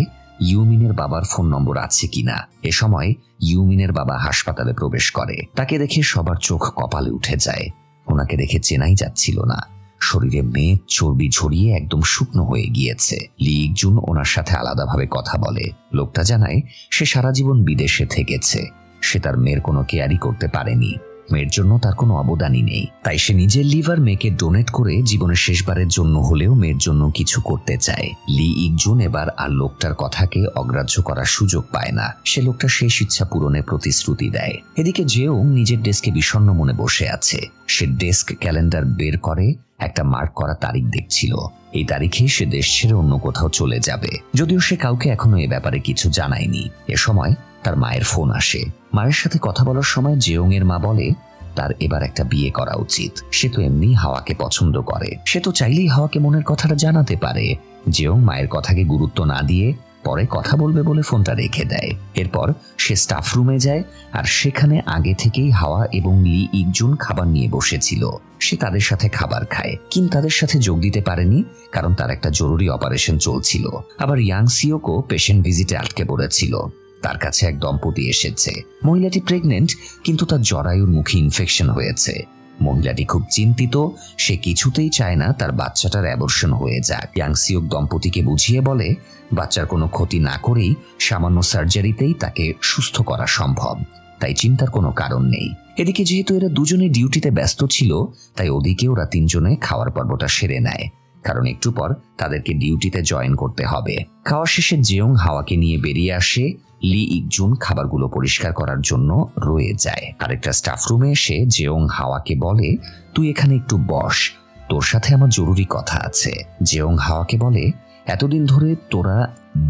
ইউমিনের বাবার ফোন নম্বর আছে কিনা। এ সময় ইউমিনের বাবা হাসপাতালে প্রবেশ করে। তাকে দেখে সবার চোখ কপালে উঠে যায়। ওনাকে দেখে চেনাই যাচ্ছিল না। শরীরে মেদ চর্বি ঝরিয়ে একদম শুকনো হয়ে গিয়েছে। লি ইক জুন ওনার সাথে আলাদাভাবে কথা বলে। লোকটা জানায় সে সারা জীবন বিদেশে থেকেছে। সে তার মেয়ের কোনো কেয়ারই করতে পারেনি। মেয়ের জন্য তার কোনো অবদানই নেই, তাই সে নিজের লিভার মেয়েকে ডোনেট করে জীবনের শেষবারের জন্য হলেও মেয়ের জন্য কিছু করতে চায়। লি ইক জুন এবার আর লোকটার কথাকে অগ্রাহ্য করার সুযোগ পায় না। সে লোকটার শেষ ইচ্ছা পূরণের প্রতিশ্রুতি দেয়। এদিকে জেয়ং নিজের ডেস্কে বিষণ্ণ মনে বসে আছে। সে ডেস্ক ক্যালেন্ডার বের করে একটা মার্ক করা তারিখ দেখছিল। এই তারিখে সে দেশ ছেড়ে অন্য কোথাও চলে যাবে, যদিও সে কাউকে এখনো এ ব্যাপারে কিছু জানায়নি। এ সময় তার মায়ের ফোন আসে। মায়ের সাথে কথা বলার সময় জেয়ং এর মা বলে তার এবার একটা বিয়ে করা উচিত। সে তো এমনি হাওয়াকে পছন্দ করে, সে তো চাইলেই হাওয়াকে মনের কথাটা জানাতে পারে। জেয়ং মায়ের কথাকে গুরুত্ব না দিয়ে পরে কথা বলবে বলে ফোনটা রেখে দেয়। এরপর সে স্টাফ রুমে যায় আর সেখানে আগে থেকেই হাওয়া এবং লি ইক জুন খাবার নিয়ে বসেছিল। সে তাদের সাথে খাবার খায়। কিম তাদের সাথে যোগ দিতে পারেনি, কারণ তার একটা জরুরি অপারেশন চলছিল। আবার ইয়াং সিওকও পেশেন্ট ভিজিটে আটকে পড়েছিল। তার কাছে এক দম্পতি এসেছে। মহিলাটি প্রেগনেন্ট, কিন্তু তার জরায়ুর মুখে ইনফেকশন হয়েছে। মহিলাটি খুব চিন্তিত। সে কিছুতেই চায় না তার বাচ্চাটার অ্যাবর্শন হয়ে যাক। ইয়াং সিওক দম্পতিকে বুঝিয়ে বলে বাচ্চার কোনো ক্ষতি না করেই সামান্য সার্জারিতেই তাকে সুস্থ করা সম্ভব, তাই চিন্তার কোনো কারণ নেই। এদিকে যেহেতু এরা দুজনে ডিউটিতে ব্যস্ত ছিল, তাই ওদিকে ওরা তিনজনে খাওয়ার পর্বটা সেরে নেয়, কারণ একটু পর তাদেরকে ডিউটিতে জয়েন করতে হবে। খাওয়া শেষে জেয়ং হাওয়াকে নিয়ে বেরিয়ে আসে। লি ইক জুন খাবারগুলো পরিষ্কার করার জন্য রয়ে যায়। আরেকটা স্টাফ রুমে এসে জেয়ং হাওয়াকে বলে তুই এখানে একটু বস, তোর সাথে আমার জরুরি কথা আছে। জেয়ং হাওয়াকে বলে এতদিন ধরে তোরা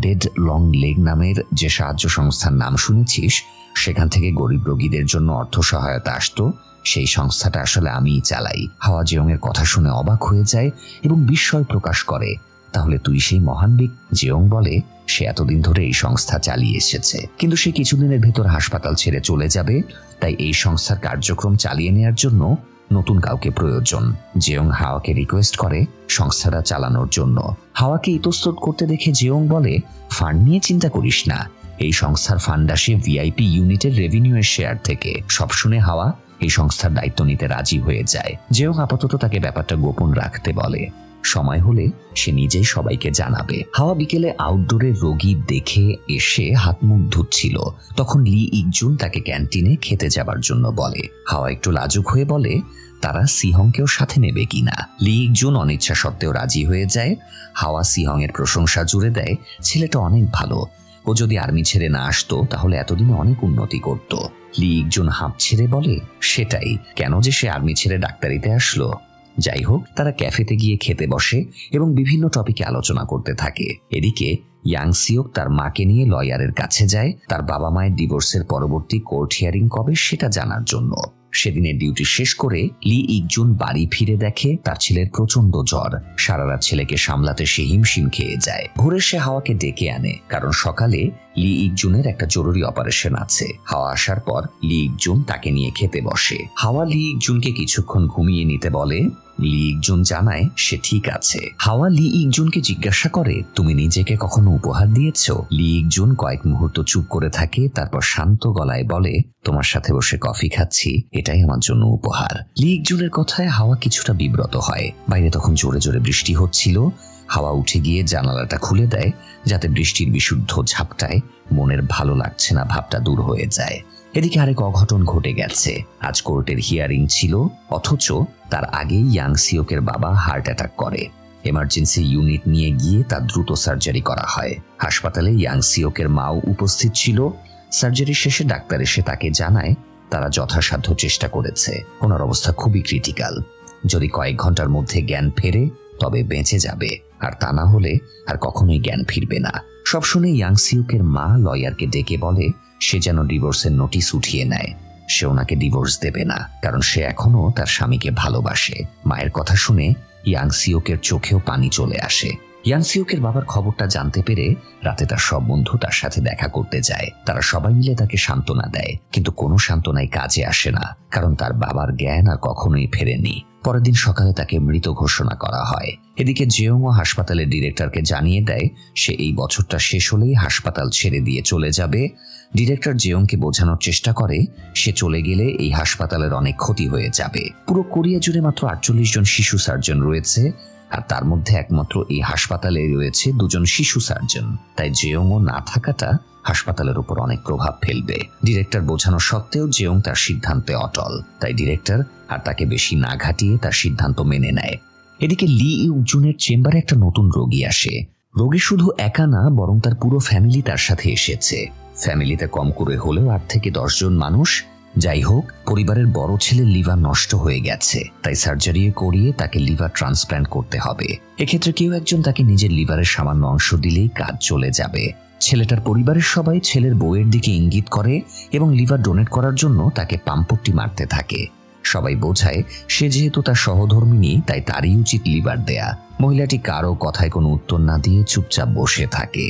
ডেড লং লেগ নামের যে সাহায্য সংস্থার নাম শুনেছিস, সেখান থেকে গরিব রোগীদের জন্য অর্থ সহায়তা আসতো, সেই সংস্থাটা আসলে আমিই চালাই। হাওয়া জেয়ং এর কথা শুনে অবাক হয়ে যায় এবং বিস্ময় প্রকাশ করে। তাহলে তুই সেই মহান ব্যক্তি? জেয়ং বলে সে এতদিন ধরে এই সংস্থা চালিয়ে এসেছে, কিন্তু সে কিছুদিনের ভেতর হাসপাতাল ছেড়ে চলে যাবে, তাই এই সংস্থার কার্যক্রম চালিয়ে নেওয়ার জন্য নতুন কাউকে প্রয়োজন। জেয়ং হাওয়াকে রিকোয়েস্ট করে সংস্থাটা চালানোর জন্য। হাওয়াকে ইতস্তত করতে দেখে জেয়ং বলে ফান্ড নিয়ে চিন্তা করিস না, এই সংস্থার ফান্ড আসে ভিআইপি ইউনিটের রেভিনিউ এর শেয়ার থেকে। সব শুনে হাওয়া এই সংস্থার দায়িত্ব নিতে রাজি হয়ে যায়। জেয়ং আপাতত তাকে ব্যাপারটা গোপন রাখতে বলে। সময় হলে সে নিজেই সবাইকে জানাবে। হাওয়া বিকেলে আউটডোরে রোগী দেখে এসে হাত মুখ ধুচ্ছিল, তখন লি ইকজুন তাকে ক্যান্টিনে খেতে যাবার জন্য বলে। হাওয়া একটু লাজুক হয়ে বলে তারা সিহংকেও সাথে নেবে কিনা। লি ইকজুন অনিচ্ছা সত্ত্বেও রাজি হয়ে যায়। হাওয়া সিহং এর প্রশংসা জুড়ে দেয়, ছেলেটা অনেক ভালো, ও যদি আর্মি ছেড়ে না আসতো তাহলে এতদিনে অনেক উন্নতি করত। লি ইকজুন হাঁপ ছেড়ে বলে, সেটাই, কেন যে সে আর্মি ছেড়ে ডাক্তারিতে আসলো। যাই হোক, তারা ক্যাফেতে গিয়ে খেতে বসে এবং বিভিন্ন টপিকে আলোচনা করতে থাকে। এদিকে ইয়াং সিওক তার মাকে নিয়ে লয়ারের কাছে যায় তার বাবা মায়ের ডিভোর্সের পরবর্তী কোর্ট হিয়ারিং কবে সেটা জানার জন্য। সেদিনের ডিউটি শেষ করে লি ইকজুন বাড়ি ফিরে দেখে তার ছেলের প্রচন্ড জ্বর। সারা রাত ছেলেকে সামলাতে সে হিমশিম খেয়ে যায়। ভোরে সে হাওয়াকে ডেকে আনে, কারণ সকালে লি ইকজুনের একটা জরুরি অপারেশন আছে। হাওয়া আসার পর লি ইকজুন তাকে নিয়ে খেতে বসে। হাওয়া লি ইকজুনকে কিছুক্ষণ ঘুমিয়ে নিতে বলে। লি ইকজুন জানায় সে ঠিক আছে। হাওয়া লি ইকজুনকে জিজ্ঞাসা করে, তুমি নিজেকে কখনো উপহার দিয়েছ? লি ইকজুন কয়েক মুহূর্ত চুপ করে থাকে, তারপর শান্ত গলায় বলে, তোমার সাথে বসে কফি খাচ্ছি, এটাই আমার জন্য উপহার। লি ইকজুনের কথায় হাওয়া কিছুটা বিব্রত হয়। বাইরে তখন জোরে জোরে বৃষ্টি হচ্ছিল। হাওয়া উঠে গিয়ে জানালাটা খুলে দেয় যাতে বৃষ্টির বিশুদ্ধ ঝাপটায় মনের ভালো লাগছে না ভাবটা দূর হয়ে যায়। এদিকে আরেক অঘটন ঘটে গেছে। আজ কোর্টের হিয়ারিং ছিল, অথচ তার আগেই ইয়াং সিওকের বাবা হার্ট অ্যাটাক করে। এমার্জেন্সি ইউনিট নিয়ে গিয়ে তার দ্রুত সার্জারি করা হয়। হাসপাতালে ইয়াং সিওকের মাও উপস্থিত ছিল। সার্জারি শেষে ডাক্তার এসে তাকে জানায় তারা যথাসাধ্য চেষ্টা করেছে, ওনার অবস্থা খুবই ক্রিটিক্যাল। যদি কয়েক ঘন্টার মধ্যে জ্ঞান ফেরে তবে বেঁচে যাবে, আর তা না হলে আর কখনোই জ্ঞান ফিরবে না। সব শুনে ইয়াং সিওকের মা লয়ারকে ডেকে বলে সে যেন ডিভোর্সের নোটিশ উঠিয়ে নেয়। সে ওনাকে ডিভোর্স দেবে না, কারণ সে এখনো তার স্বামীকে ভালোবাসে। মায়ের কথা শুনে ইয়াং সিওকের চোখেও পানি চলে আসে। ইয়াং সিওকের বাবার খবরটা জানতে পেরে রাতে তার সব বন্ধু তার সাথে দেখা করতে যায়। তারা সবাই মিলে তাকে সান্ত্বনা দেয়, কিন্তু কোনো সান্ত্বনাই কাজে আসে না, কারণ তার বাবার জ্ঞান আর কখনোই ফেরেনি। পরের দিন সকালে তাকে মৃত ঘোষণা করা হয়। এদিকে জেয়ংও হাসপাতালের ডিরেক্টরকে জানিয়ে দেয় সে এই বছরটা শেষ হলেই হাসপাতাল ছেড়ে দিয়ে চলে যাবে। ডিরেক্টর জেয়ংকে বোঝানোর চেষ্টা করে সে চলে গেলে এই হাসপাতালের অনেক ক্ষতি হয়ে যাবে। পুরো কোরিয়া জুড়ে মাত্র 48 জন শিশু সার্জন রয়েছে, আর তার মধ্যে একমাত্র এই হাসপাতালে রয়েছে 2 জন শিশু সার্জন। তাই জেয়ংও না থাকাটা হাসপাতালের উপর অনেক প্রভাব ফেলবে। ডিরেক্টর বোঝানো সত্ত্বেও জেয়ং তার সিদ্ধান্তে অটল। তাই ডিরেক্টর আর তাকে বেশি না ঘাটিয়ে তার সিদ্ধান্ত মেনে নেয়। এদিকে লি ইকজুনের চেম্বারে একটা নতুন রোগী আসে। রোগী শুধু একা না, বরং তার পুরো ফ্যামিলি তার সাথে এসেছে। ফ্যামিলিতে কম করে হলেও 8 থেকে 10 জন মানুষ। যাই হোক, পরিবারের বড় ছেলের লিভার নষ্ট হয়ে গেছে, তাই সার্জারি করিয়ে তাকে লিভার ট্রান্সপ্ল্যান্ট করতে হবে। এক্ষেত্রে কেউ একজন তাকে নিজের লিভারের সামান্য অংশ দিলেই কাজ চলে যাবে। ছেলেটার পরিবারের সবাই ছেলের বউয়ের দিকে ইঙ্গিত করে এবং লিভার ডোনেট করার জন্য তাকে পাম্পট্টি মারতে থাকে। সবাই বোঝায় সে যেহেতু তার সহধর্মিণী, তাই তারই উচিত লিভার দেয়া। মহিলাটি কারো কথায় কোনো উত্তর না দিয়ে চুপচাপ বসে থাকে।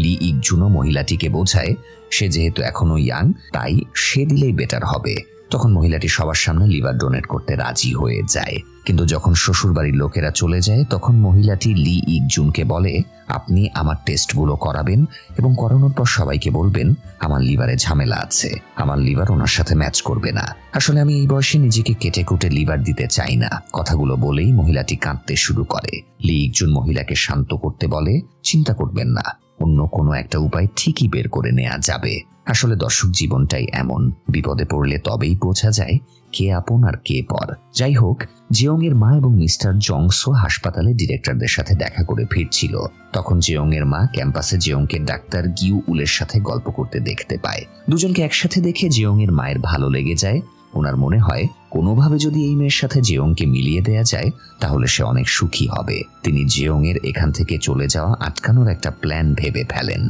লি ইকজুনও মহিলাটিকে বোঝায় সে যেহেতু এখনো ইয়াং, তাই সে দিলেই বেটার হবে। তখন মহিলাটি সবার সামনে লিভার ডোনেট করতে রাজি হয়ে যায়। কিন্তু যখন শ্বশুরবাড়ির লোকেরা চলে যায় তখন মহিলাটি লি ইকজুনকে বলে, আপনি আমার টেস্টগুলো করাবেন এবং করানোর পর সবাইকে বলবেন আমার লিভারে ঝামেলা আছে, আমার লিভার ওনার সাথে ম্যাচ করবে না। আসলে আমি এই বয়সে নিজেকে কেটে কুটে লিভার দিতে চাই না। কথাগুলো বলেই মহিলাটি কাঁদতে শুরু করে। লি ইকজুন মহিলাকে শান্ত করতে বলে, চিন্তা করবেন না, অন্য কোনো একটা উপায় ঠিকই বের করে নেওয়া যাবে। আসলে দর্শক, জীবনটাই এমন, বিপদে পড়লে তবেই বোঝা যায় কে আপন আর কে পর। যাই হোক, জেয়ং এর মা এবং মিস্টার জংসো হাসপাতালে ডিরেক্টরদের সাথে দেখা করে ফিরছিল। তখন জেয়ং এর মা ক্যাম্পাসে জেয়ংকে ডাক্তার গিউ উলের সাথে গল্প করতে দেখতে পায়। দুজনকে একসাথে দেখে জেয়ং এর মায়ের ভালো লেগে যায়। ওনার মনে হয় কোনোভাবে যদি এই মেয়ের সাথে জেয়ংকে মিলিয়ে দেয়া যায় তাহলে সে অনেক সুখী হবে। তিনি জেয়ং এর এখান থেকে চলে যাওয়া আটকানোর একটা প্ল্যান ভেবে ফেলেন।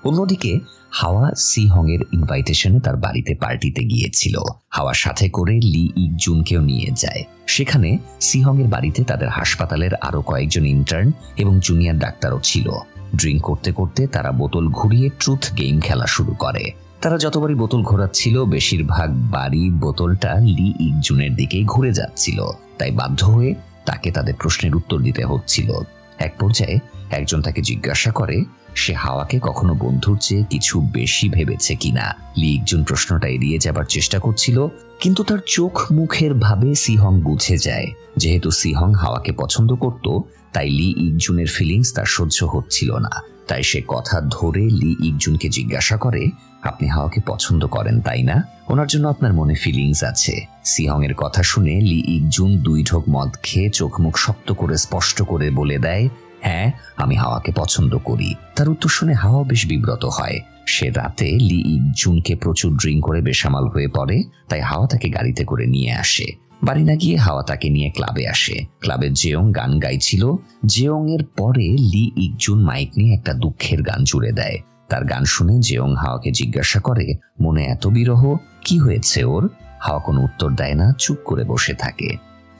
অন্যদিকে হাওয়া সিহং এর ইনভাইটেশনে তার বাড়িতে পার্টিতে গিয়েছিল। হাওয়ার সাথে করে লি ইকজুনকেও নিয়ে যায়। সেখানে সিহং এর বাড়িতে তাদের হাসপাতালের আরো কয়েকজন ইন্টার্ন এবং জুনিয়র ডাক্তারও ছিল। ড্রিঙ্ক করতে করতে তারা বোতল ঘুরিয়ে ট্রুথ গেম খেলা শুরু করে। তারা যতবারই বোতল ঘোরাচ্ছিল বেশিরভাগ বাড়ি বোতলটা লি ইকজুনের দিকেই ঘুরে যাচ্ছিল, তাই বাধ্য হয়ে তাকে তাদের প্রশ্নের উত্তর দিতে হচ্ছিল। এক পর্যায়ে একজন তাকে জিজ্ঞাসা করে সে হাওয়াকে কখনো বন্ধুর চেয়ে কিছু বেশি ভেবেছে কিনা। লি ইকজুন প্রশ্নটা এড়িয়ে যাবার চেষ্টা করছিল, কিন্তু তার চোখ মুখের ভাবে সিহং বুঝে যায় যেহেতু সিহং হাওয়াকে পছন্দ করত, তাই লি ইকজুনের ফিলিংস তার সহ্য হচ্ছিল না। তাই সে কথা ধরে লি ইকজুনকে জিজ্ঞাসা করে, আপনি হাওয়াকে পছন্দ করেন তাই না? ওনার জন্য আপনার মনে ফিলিংস আছে। সিহং এর কথা শুনে লি ইকজুন 2 ঢোক মদ খেয়ে চোখ মুখ শক্ত করে স্পষ্ট করে বলে দেয়, হ্যাঁ আমি হাওয়াকে পছন্দ করি। তার উত্তর শুনে হাওয়া বেশ বিব্রত হয়। সে রাতে লি ইকজুনকে প্রচুর ড্রিঙ্ক করে বেসামাল হয়ে পড়ে, তাই হাওয়া তাকে গাড়িতে করে নিয়ে আসে। বাড়ি না গিয়ে হাওয়া তাকে নিয়ে ক্লাবে আসে। ক্লাবে জেয়ং গান গাইছিল। জেয়ং এর পরে লি ইকজুন মাইক নিয়ে একটা দুঃখের গান জুড়ে দেয়। তার গান শুনে জেয়ং হাওয়াকে জিজ্ঞাসা করে, মনে এত বিরহ, কি হয়েছে ওর? হাওয়া কোনো উত্তর দেয় না, চুপ করে বসে থাকে।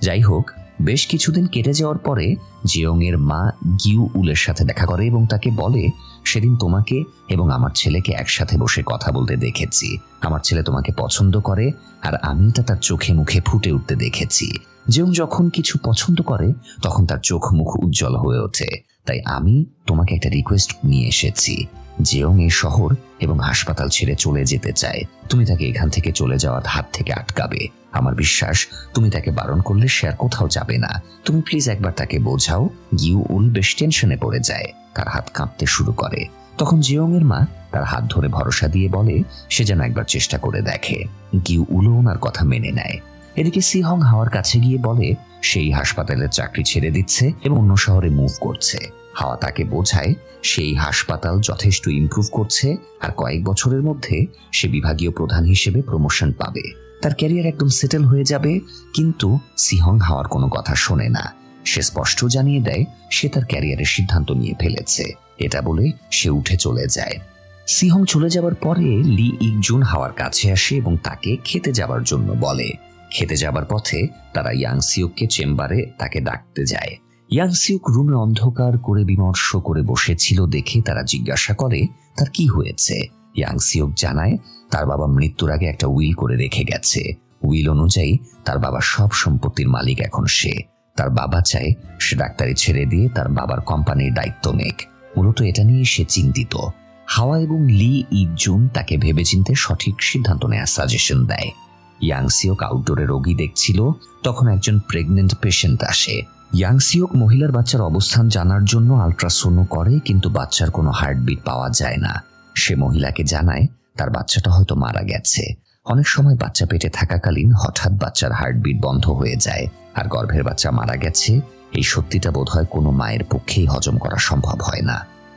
যাই হোক, বেশ কিছুদিন কেটে যাওয়ার পরে জেয়ং এর মা গিউ উলের সাথে দেখা করে এবং তাকে বলে, সেদিন তোমাকে এবং আমার ছেলেকে একসাথে বসে কথা বলতে দেখেছি। আমার ছেলে তোমাকে পছন্দ করে আর আমি তা তার চোখে মুখে ফুটে উঠতে দেখেছি। জেয়ং যখন কিছু পছন্দ করে তখন তার চোখ মুখ উজ্জ্বল হয়ে ওঠে। তাই আমি তোমাকে একটা রিকোয়েস্ট নিয়ে এসেছি। জেয়ং এই শহর এবং হাসপাতাল ছেড়ে চলে যেতে চায়। তুমি তাকে এখান থেকে চলে যাওয়ার হাত থেকে আটকাবে। আমার বিশ্বাস তুমি তাকে বারণ করলে সে আর কোথাও যাবে না। তুমি প্লিজ একবার তাকে বোঝাও। গিউ উল বেশ টেনশনে পড়ে যায়, তার হাত কাঁপতে শুরু করে। তখন জেয়ং এর মা তার হাত ধরে ভরসা দিয়ে বলে সে যেন একবার চেষ্টা করে দেখে। গিউ উলও ওনার কথা মেনে নেয়। এদিকে সিহং হাওয়ার কাছে গিয়ে বলে সেই হাসপাতালের চাকরি ছেড়ে দিচ্ছে এবং অন্য শহরে মুভ করছে। হাওয়া তাকে বোঝায় সেই হাসপাতাল যথেষ্ট ইমপ্রুভ করছে আর কয়েক বছরের মধ্যে সে বিভাগীয় প্রধান হিসেবে প্রমোশন পাবে, তার ক্যারিয়ার একদম সেটেল হয়ে যাবে। কিন্তু সিহং হাওয়ার কোনো কথা শোনে না। সে স্পষ্ট জানিয়ে দেয় সে তার ক্যারিয়ারের সিদ্ধান্ত নিয়ে ফেলেছে। এটা বলে সে উঠে চলে যায়। সিহং চলে যাবার পরে লি ইকজুন হাওয়ার কাছে আসে এবং তাকে খেতে যাবার জন্য বলে। খেতে যাবার পথে তারা ইয়াংসিউককে চেম্বারে তাকে ডাকতে যায়। ইয়াংসিউক রুমে অন্ধকার করে বিমর্ষ করে বসেছিল দেখে তারা জিজ্ঞাসা করে তার কি হয়েছে। ইয়াংসিউক জানায় তার বাবা মৃত্যুর আগে একটা উইল করে রেখে গেছে। উইল অনুযায়ী তার বাবার সব সম্পত্তির মালিক এখন সে। তার বাবা চায় সে ডাক্তারি ছেড়ে দিয়ে তার বাবার কোম্পানির দায়িত্ব নেক। মূলত এটা নিয়ে সে চিন্তিত। হাওয়া এবং লি ইকজুন তাকে ভেবেচিন্তে সঠিক সিদ্ধান্ত নেওয়ার সাজেশন দেয়। ইয়াংসিওক আউটডোরে রোগী দেখছিল, তখন একজন প্রেগনেন্ট পেশেন্ট আসে। ইয়াংসিওক মহিলার বাচ্চার অবস্থান জানার জন্য আল্ট্রাসোনো করে, কিন্তু বাচ্চার কোনো হার্টবিট পাওয়া যায় না। সে মহিলাকে জানায় তার বাচ্চাটা হয়তো মারা গেছে। অনেক সময় বাচ্চা পেটে থাকাকালীন হঠাৎ বাচ্চার হার্টবিট বন্ধ হয়ে যায় আর গর্ভের বাচ্চা মারা গেছে। এই সত্যিটা বোধহয় কোনো মায়ের পক্ষেই হজম করা সম্ভব হয় না।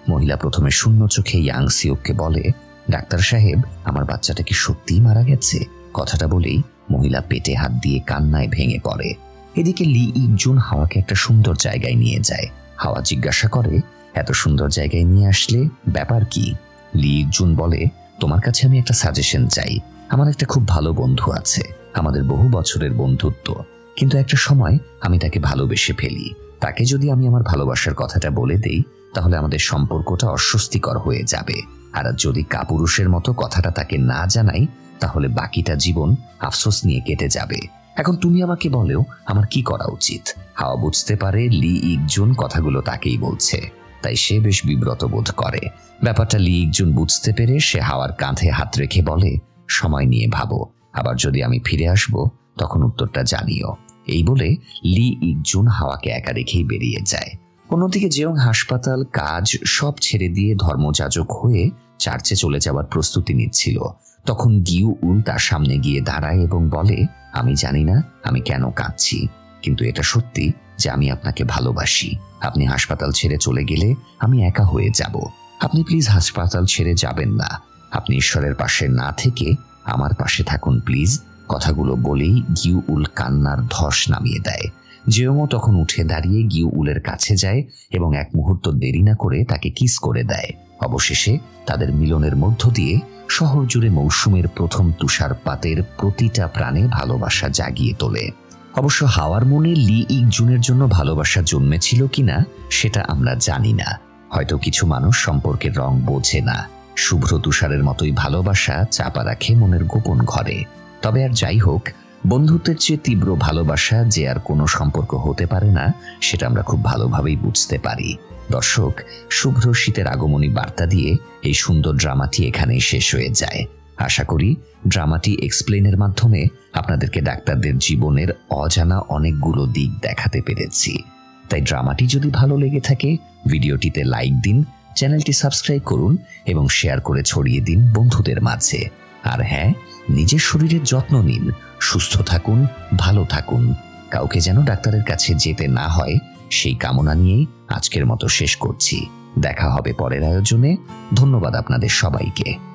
মহিলা প্রথমে শূন্য চোখে ইয়াংসিওককে বলে, ডাক্তার সাহেব আমার বাচ্চাটা কি সত্যিই মারা গেছে? কথাটা বলেই মহিলা পেটে হাত দিয়ে কান্নায় ভেঙে পড়ে। এদিকে লি ইকজুন হাওয়াকে একটা সুন্দর জায়গায় নিয়ে যায়। হাওয়া জিজ্ঞাসা করে, এত সুন্দর জায়গায় নিয়ে আসলে ব্যাপার কি? লি ইকজুন বলে, তোমার কাছে আমি একটা সাজেশন চাই। আমার একটা খুব ভালো বন্ধু আছে, আমাদের বহু বছরের বন্ধুত্ব, কিন্তু একটা সময় আমি তাকে ভালোবেসে ফেলি। তাকে যদি আমি আমার ভালোবাসার কথাটা বলে দেই তাহলে আমাদের সম্পর্কটা অস্বস্তিকর হয়ে যাবে। আর যদি কাপুরুষের মতো কথাটা তাকে না জানাই তাহলে বাকিটা জীবন আফসোস নিয়ে কেটে যাবে। এখন তুমি আমাকে বলো আমার কি করা উচিত? হাওয়া বুঝতে পারে লি ইকজুন কথাগুলো তাকেই বলছে, তাই সে বেশ বিব্রত বোধ করে। ব্যাপারটা লি ইকজুন বুঝতে পেরে সে হাওয়ার কাঁধে হাত রেখে বলে, সময় নিয়ে ভাবো, আবার যদি আমি ফিরে আসব তখন উত্তরটা জানিও। এই বলে লি ইকজুন হাওয়াকে একা রেখেই বেরিয়ে যায়। অন্যদিকে জেয়ং হাসপাতাল কাজ সব ছেড়ে দিয়ে ধর্মযাজক হয়ে চার্চে চলে যাওয়ার প্রস্তুতি নিচ্ছিল। তখন গিউ উল তার সামনে গিয়ে দাঁড়ায় এবং বলে, আমি জানি না আমি কেন কাঁদছি, কিন্তু এটা সত্যি যে আমি আপনাকে ভালোবাসি। আপনি হাসপাতাল ছেড়ে চলে গেলে আমি একা হয়ে যাব। আপনি প্লিজ হাসপাতাল ছেড়ে যাবেন না। আপনি ঈশ্বরের পাশে না থেকে আমার পাশে থাকুন প্লিজ। কথাগুলো বলেই গিউ উল কান্নার ধস নামিয়ে দেয়। জেয়ংও তখন উঠে দাঁড়িয়ে গিউ উলের কাছে যায় এবং এক মুহূর্ত দেরি না করে তাকে কিস করে দেয়। অবশেষে তাদের মিলনের মধ্য দিয়ে শহর জুড়ে মৌসুমের প্রথম তুষারপাতের প্রতিটা প্রাণে ভালোবাসা জাগিয়ে তোলে। অবশ্য হাওয়ার মনে লি ইকজুনের জন্য ভালোবাসা জন্মেছিল কিনা সেটা আমরা জানি না। হয়তো কিছু মানুষ সম্পর্কের রং বোঝে না। শুভ্র তুষারের মতোই ভালোবাসা চাপা রাখে মনের গোপন ঘরে। তবে আর যাই হোক, বন্ধুত্বের চেয়ে তীব্র ভালোবাসা যে আর কোনো সম্পর্ক হতে পারে না সেটা আমরা খুব ভালোভাবেই বুঝতে পারি। দর্শক, শুভ্র শীতের আগমনী বার্তা দিয়ে এই সুন্দর ড্রামাটি এখানেই শেষ হয়ে যায়। আশা করি ড্রামাটি এক্সপ্লেনের মাধ্যমে আপনাদেরকে ডাক্তারদের জীবনের অজানা অনেকগুলো দিক দেখাতে পেরেছি। তাই ড্রামাটি যদি ভালো লেগে থাকে ভিডিওটিতে লাইক দিন, চ্যানেলটি সাবস্ক্রাইব করুন এবং শেয়ার করে ছড়িয়ে দিন বন্ধুদের মাঝে। আর হ্যাঁ, নিজের শরীরের যত্ন নিন, সুস্থ থাকুন, ভালো থাকুন। কাউকে যেন ডাক্তারের কাছে যেতে না হয় সেই কামনা নিয়েই আজকের মতো শেষ করছি। দেখা হবে পরের আয়োজনে। ধন্যবাদ আপনাদের সবাইকে।